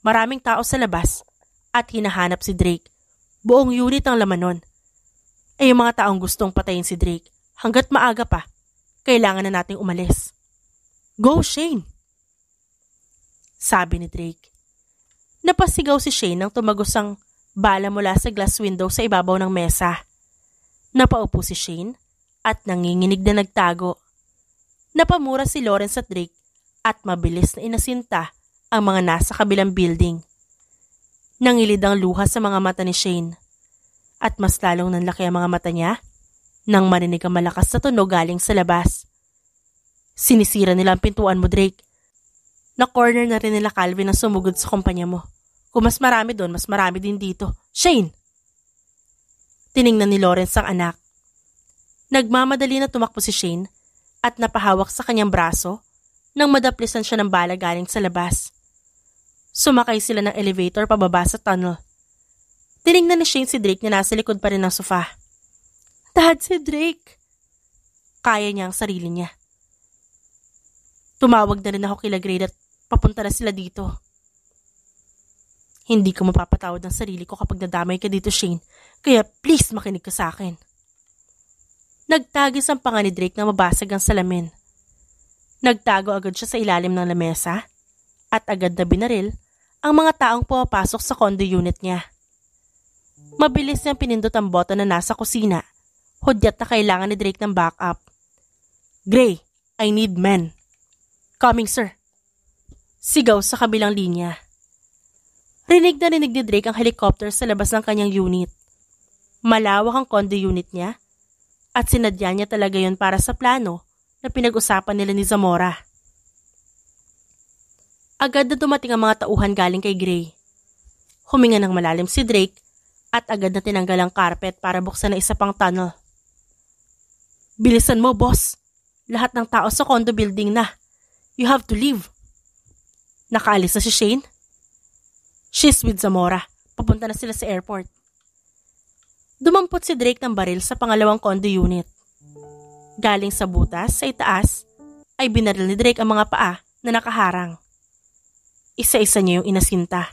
Maraming tao sa labas at hinahanap si Drake. Buong unit ang laman nun. Ay yung mga taong gustong patayin si Drake. Hanggat maaga pa, kailangan na nating umalis. Go, Shane! Sabi ni Drake. Napasigaw si Shane nang tumagos ang bala mula sa glass window sa ibabaw ng mesa. Napaupo si Shane at nanginginig na nagtago. Napamura si Lawrence at Drake at mabilis na inasinta ang mga nasa kabilang building. Nangilid ang luha sa mga mata ni Shane at mas lalong nanlaki ang mga mata niya nang marinig ang malakas na tunog galing sa labas. Sinisira nila ang pintuan mo, Drake. Na-corner na rin nila Calvin ang sumugod sa kumpanya mo. Kung mas marami doon, mas marami din dito. Shane! Tiningnan ni Lawrence ang anak. Nagmamadali na tumakbo si Shane at napahawak sa kanyang braso nang madaplisan siya ng bala galing sa labas. Sumakay sila ng elevator pababa sa tunnel. Tiningnan ni Shane si Drake na nasa likod pa rin ng sofa. Dad, si Drake! Kaya niya ang sarili niya. Tumawag na rin ako kila Grade at papunta na sila dito. Hindi ko mapapatawad ang sarili ko kapag nadamay ka dito, Shane. Kaya please makinig ka sa akin. Nagtagis ang panga ni Drake na mabasag ang salamin. Nagtago agad siya sa ilalim ng lamesa at agad na binaril ang mga taong pumapasok sa condo unit niya. Mabilis niyang pinindot ang button na nasa kusina. Hudyat na kailangan ni Drake ng backup. Gray, I need men. Coming, sir. Sigaw sa kabilang linya. Rinig na rinig ni Drake ang helicopter sa labas ng kanyang unit. Malawak ang condo unit niya at sinadya niya talaga yon para sa plano na pinag-usapan nila ni Zamora. Agad na dumating ang mga tauhan galing kay Gray. Huminga ng malalim si Drake at agad na tinanggal ang carpet para buksan na isa pang tunnel. Bilisan mo, boss. Lahat ng tao sa condo building na. You have to leave. Nakaalis na si Shane? She's with Zamora. Papunta na sila sa airport. Dumampot si Drake ng baril sa pangalawang condo unit. Galing sa butas sa itaas ay binaril ni Drake ang mga paa na nakaharang. Isa-isa niya yung inasinta.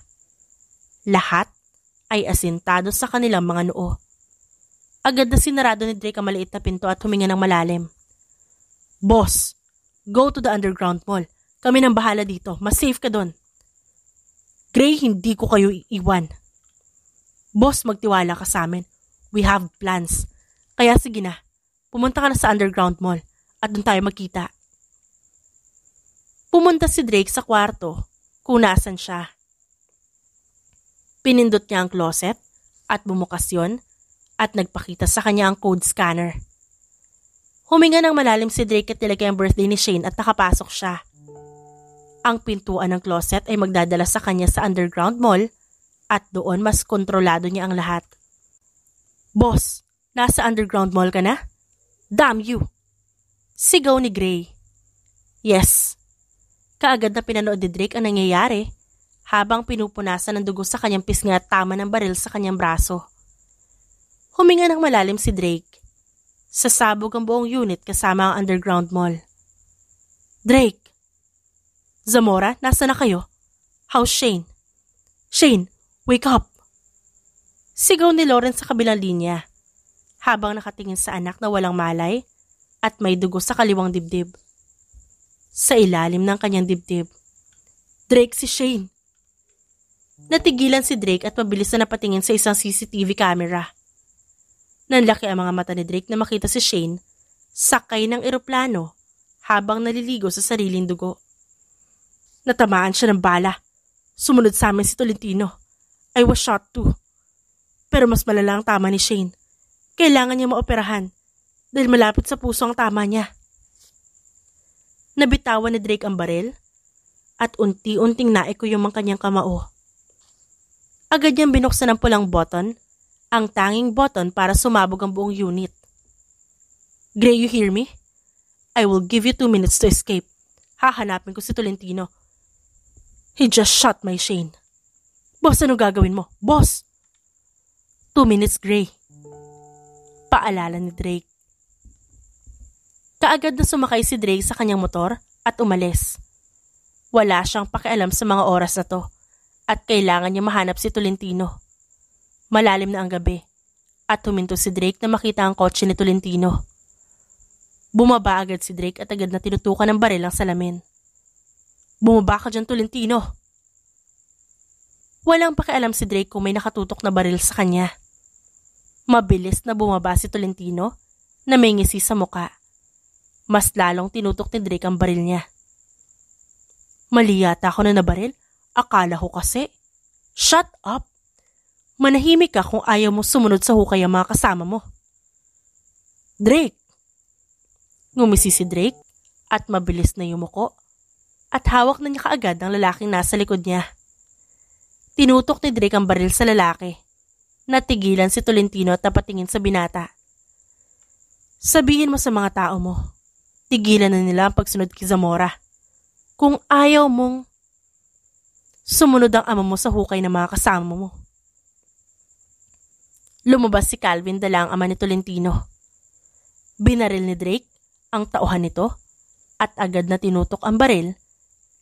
Lahat ay asintado sa kanilang mga noo. Agad na sinarado ni Drake ang maliit na pinto at huminga ng malalim. Boss, go to the underground mall. Kami nang bahala dito. Mas safe ka doon. Gray, hindi ko kayo iiwan. Boss, magtiwala ka sa amin. We have plans. Kaya sige na, pumunta ka na sa underground mall at doon tayo magkita. Pumunta si Drake sa kwarto kung nasan siya. Pinindot niya ang closet at bumukas yon at nagpakita sa kanya ang code scanner. Huminga ng malalim si Drake at nilagay ang birthday ni Shane at nakapasok siya. Ang pintuan ng closet ay magdadala sa kanya sa underground mall at doon mas kontrolado niya ang lahat. Boss, nasa underground mall ka na? Damn you! Sigaw ni Gray. Yes. Kaagad na pinanood ni Drake ang nangyayari habang pinupunasan ng dugo sa kanyang pisngi at tama ng baril sa kanyang braso. Huminga ng malalim si Drake. Sasabog ang buong unit kasama ang underground mall. Drake! Zamora, nasa na kayo? How's Shane? Shane, wake up! Sigaw ni Lauren sa kabilang linya, habang nakatingin sa anak na walang malay at may dugo sa kaliwang dibdib. Sa ilalim ng kanyang dibdib, Drake, si Shane! Natigilan si Drake at mabilis na napatingin sa isang CCTV camera. Nanlaki ang mga mata ni Drake na makita si Shane sakay ng eroplano habang naliligo sa sariling dugo. Natamaan siya ng bala. Sumunod sa amin si Tolentino. I was shot too. Pero mas malala ang tama ni Shane. Kailangan niya maoperahan dahil malapit sa puso ang tama niya. Nabitawan ni Drake ang baril at unti-unting naikuyom ang kanyang kamao. Agad niyang binuksan ang pulang button, ang tanging button para sumabog ang buong unit. Gray, you hear me? I will give you 2 minutes to escape. Hahanapin ko si Tolentino. He just shot my Shane. Boss, ano gagawin mo? Boss! 2 minutes, Gray. Paalala ni Drake. Kaagad na sumakay si Drake sa kanyang motor at umalis. Wala siyang pakialam sa mga oras na to at kailangan niya mahanap si Tolentino. Malalim na ang gabi at huminto si Drake na makita ang kotse ni Tolentino. Bumaba agad si Drake at agad na tinutukan ng baril ang salamin. Bumaba ka dyan, Tolentino. Walang pakialam si Drake kung may nakatutok na baril sa kanya. Mabilis na bumaba si Tolentino na may ngisi sa muka. Mas lalong tinutok ni Drake ang baril niya. Mali yata ako na nabaril. Akala ko kasi. Shut up! Manahimik ka kung ayaw mo sumunod sa hukay ang mga kasama mo. Drake! Ngumisi si Drake at mabilis na yumuko at hawak na niya kaagad ang lalaking nasa likod niya. Tinutok ni Drake ang baril sa lalaki. Natigilan si Tolentino at napatingin sa binata. Sabihin mo sa mga tao mo, tigilan na nila ang pagsunod kay Zamora. Kung ayaw mong sumunod ang ama mo sa hukay ng mga kasama mo. Lumabas si Calvin dala ang ama ni Tolentino. Binaril ni Drake ang tauhan nito at agad na tinutok ang baril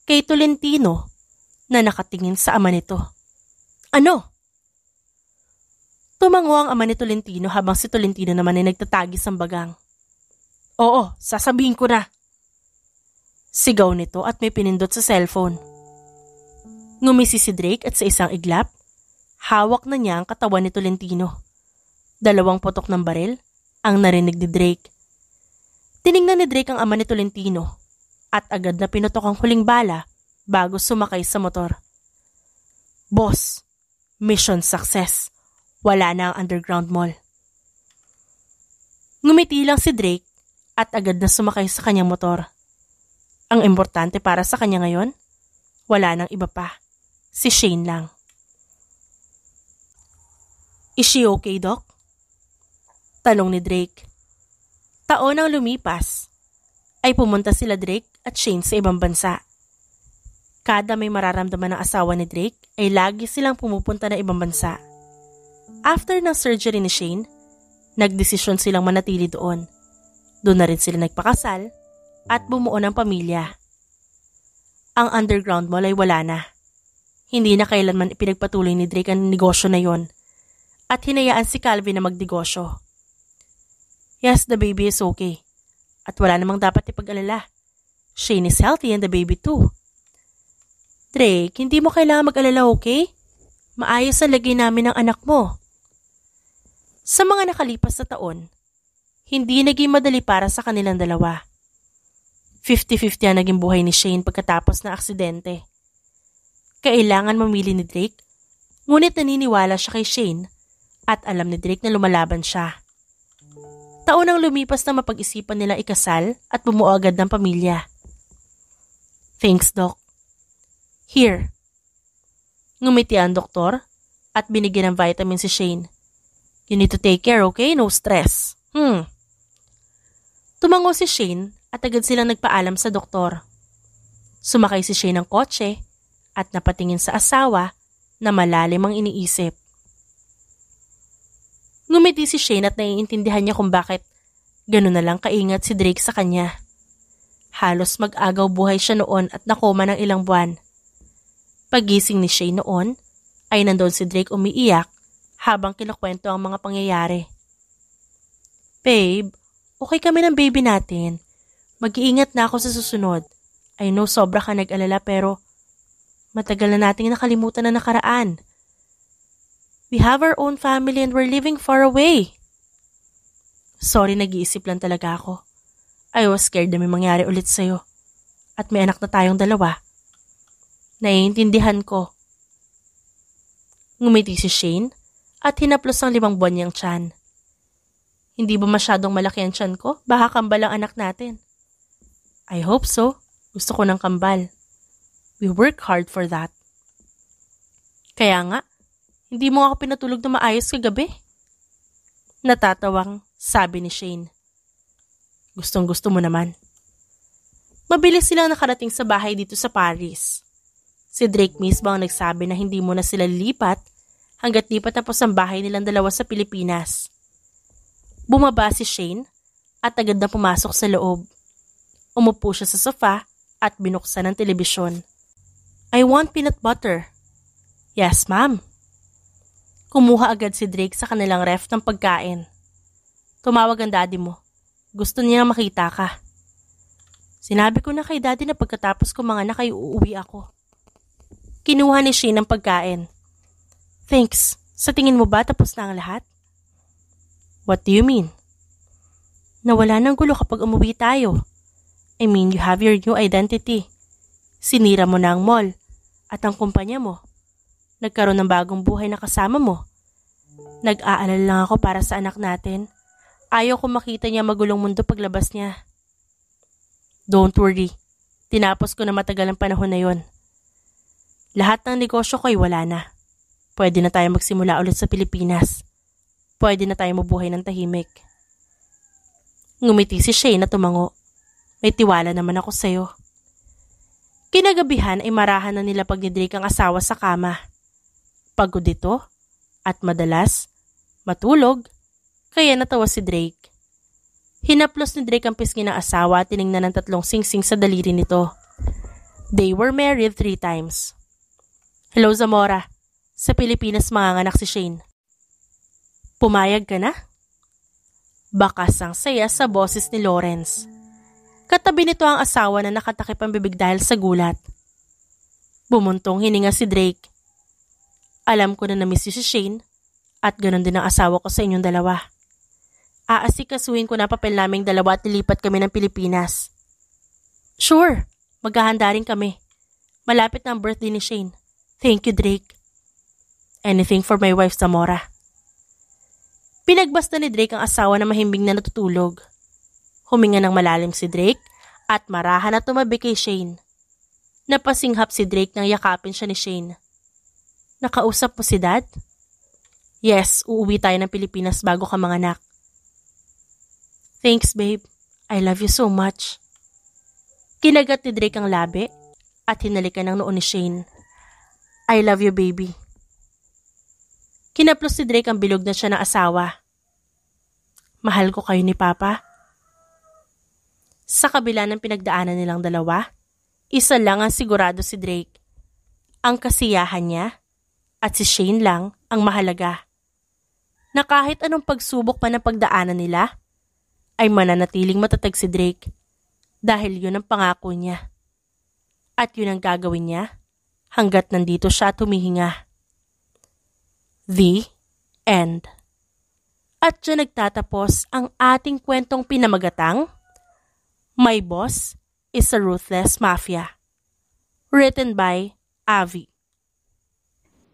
kay Tolentino na nakatingin sa ama nito. Ano? Tumango ang ama ni Tolentino habang si Tolentino naman ay nagtatagis ang bagang. Oo, sasabihin ko na. Sigaw nito at may pinindot sa cellphone. Ngumisi si Drake at sa isang iglap, hawak na niya ang katawan ni Tolentino. 2 putok ng baril ang narinig ni Drake. Tiningnan ni Drake ang ama ni Tolentino at agad na pinutok ang huling bala bago sumakay sa motor. Boss, mission success. Wala na ang underground mall. Ngumiti lang si Drake at agad na sumakay sa kanyang motor. Ang importante para sa kanya ngayon, wala nang iba pa. Si Shane lang. Is she okay, Doc? Tanong ni Drake. Taon ang lumipas, ay pumunta sila Drake at Shane sa ibang bansa. Kada may mararamdaman ng asawa ni Drake, ay lagi silang pumupunta na ibang bansa. After ng surgery ni Shane, nagdesisyon silang manatili doon. Doon na rin sila nagpakasal at bumuo ng pamilya. Ang underground mall ay wala na. Hindi na kailanman ipinagpatuloy ni Drake ang negosyo na yon at hinayaan si Calvin na magnegosyo. Yes, the baby is okay. At wala namang dapat ipag-alala. Shane is healthy and the baby too. Drake, hindi mo kailangan mag-alala, okay? Maayos ang lagay namin ng anak mo. Sa mga nakalipas na taon, hindi naging madali para sa kanilang dalawa. 50-50 ang naging buhay ni Shane pagkatapos ng aksidente. Kailangan mamili ni Drake, ngunit naniniwala siya kay Shane at alam ni Drake na lumalaban siya. Taon ang lumipas na mapag-isipan nila ikasal at bumuo agad ng pamilya. Thanks, Doc. Here. Ngumiti ang doktor at binigyan ng vitamin si Shane. You need to take care, okay? No stress. Tumango si Shane at agad silang nagpaalam sa doktor. Sumakay si Shane ng kotse at napatingin sa asawa na malalim ang iniisip. Ngumiti si Shane at naiintindihan niya kung bakit gano'n na lang kaingat si Drake sa kanya. Halos mag-agaw buhay siya noon at nakoma ng ilang buwan. Pagising ni Shane noon ay nandoon si Drake umiiyak habang kinukwento ang mga pangyayari. Babe, okay kami ng baby natin. Mag-iingat na ako sa susunod. I know sobra ka nag-alala pero matagal na nating nakalimutan na nakaraan. We have our own family and we're living far away. Sorry, nag-iisip lang talaga ako. I was scared na may mangyari ulit sa'yo. At may anak na tayong dalawa. Naiintindihan ko. Ngumiti si Shane at hinaplos ang 5 buwan niyang tiyan. Hindi ba masyadong malaki ang tiyan ko? Baka kambal ang anak natin. I hope so. Gusto ko ng kambal. We work hard for that. Kaya nga, hindi mo ako pinatulog na maayos kagabi. Natatawang sabi ni Shane. Gustong-gusto mo naman. Mabilis silang nakarating sa bahay dito sa Paris. Si Drake mismo ang nagsabi na hindi mo na sila lilipat hanggat di pa tapos ang bahay nilang dalawa sa Pilipinas. Bumaba si Shane at agad na pumasok sa loob. Umupo siya sa sofa at binuksan ang telebisyon. I want peanut butter. Yes, ma'am. Kumuha agad si Drake sa kanilang ref ng pagkain. Tumawag ang daddy mo. Gusto niya makita ka. Sinabi ko na kay daddy na pagkatapos ko mga anak ay uuwi ako. Kinuha ni Shane ang pagkain. Thanks. Sa tingin mo ba tapos na ang lahat? What do you mean? Nawala ng gulo kapag umuwi tayo. I mean, you have your new identity. Sinira mo na ang mall at ang kumpanya mo. Nagkaroon ng bagong buhay na kasama mo. Nag-aalala lang ako para sa anak natin. Ayaw ko makita niya magulong mundo paglabas niya. Don't worry. Tinapos ko na matagal ang panahon na yon. Lahat ng negosyo ko ay wala na. Pwede na tayo magsimula ulit sa Pilipinas. Pwede na tayo mabuhay ng tahimik. Ngumiti si Shane na tumango. May tiwala naman ako sa'yo. Kinagabihan ay marahan na nila pag ni Drake ang asawa sa kama. Pagod ito at madalas matulog, kaya natawa si Drake. Hinaplos ni Drake ang pisngi ng asawa at tiningnan ng 3 singsing sa daliri nito. They were married 3 times. Hello, Zamora. Sa Pilipinas manganganak si Shane. Pumayag ka na? Bakas ang saya sa boses ni Lawrence. Katabi nito ang asawa na nakatakip ang bibig dahil sa gulat. Bumuntong hininga si Drake. Alam ko na namiss si Shane at ganoon din ang asawa ko sa inyong dalawa. Aasikasuhin ko na papel naming dalawa at lilipat kami ng Pilipinas. Sure, maghahanda rin kami. Malapit na ang birthday ni Shane. Thank you, Drake. Anything for my wife, Zamora. Pinagbasta ni Drake ang asawa na mahimbing na natutulog. Huminga ng malalim si Drake at marahan na tumabi kay Shane. Napasinghap si Drake nang yakapin siya ni Shane. Nakausap mo si Dad? Yes, uuwi tayo ng Pilipinas bago ka manganak. Thanks, babe. I love you so much. Kinagat ni Drake ang labi at hinalikan ng noo ni Shane. I love you, baby. Kinaplos ni Drake ang bilog na siya ng asawa. Mahal ko kayo ni Papa. Sa kabila ng pinagdaanan nilang dalawa, isa lang ang sigurado si Drake. Ang kasiyahan niya at si Shane lang ang mahalaga. Na kahit anong pagsubok pa ng pagdaanan nila, ay mananatiling matatag si Drake dahil yun ang pangako niya. At yun ang gagawin niya hanggat nandito siya tumihinga. The end. At dyan nagtatapos ang ating kwentong pinamagatang My Boss is a Ruthless Mafia. Written by Avi.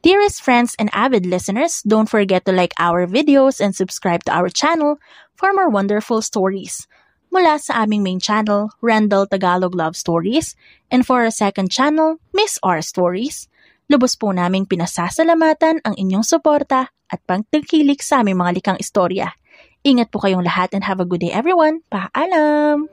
Dearest friends and avid listeners, don't forget to like our videos and subscribe to our channel for more wonderful stories. Mula sa aming main channel, Randall Tagalog Love Stories, and for our second channel, Miss R Stories, lubos po naming pinasasalamatan ang inyong suporta at pagtangkilik sa aming mga likang istorya. Ingat po kayong lahat and have a good day everyone. Paalam!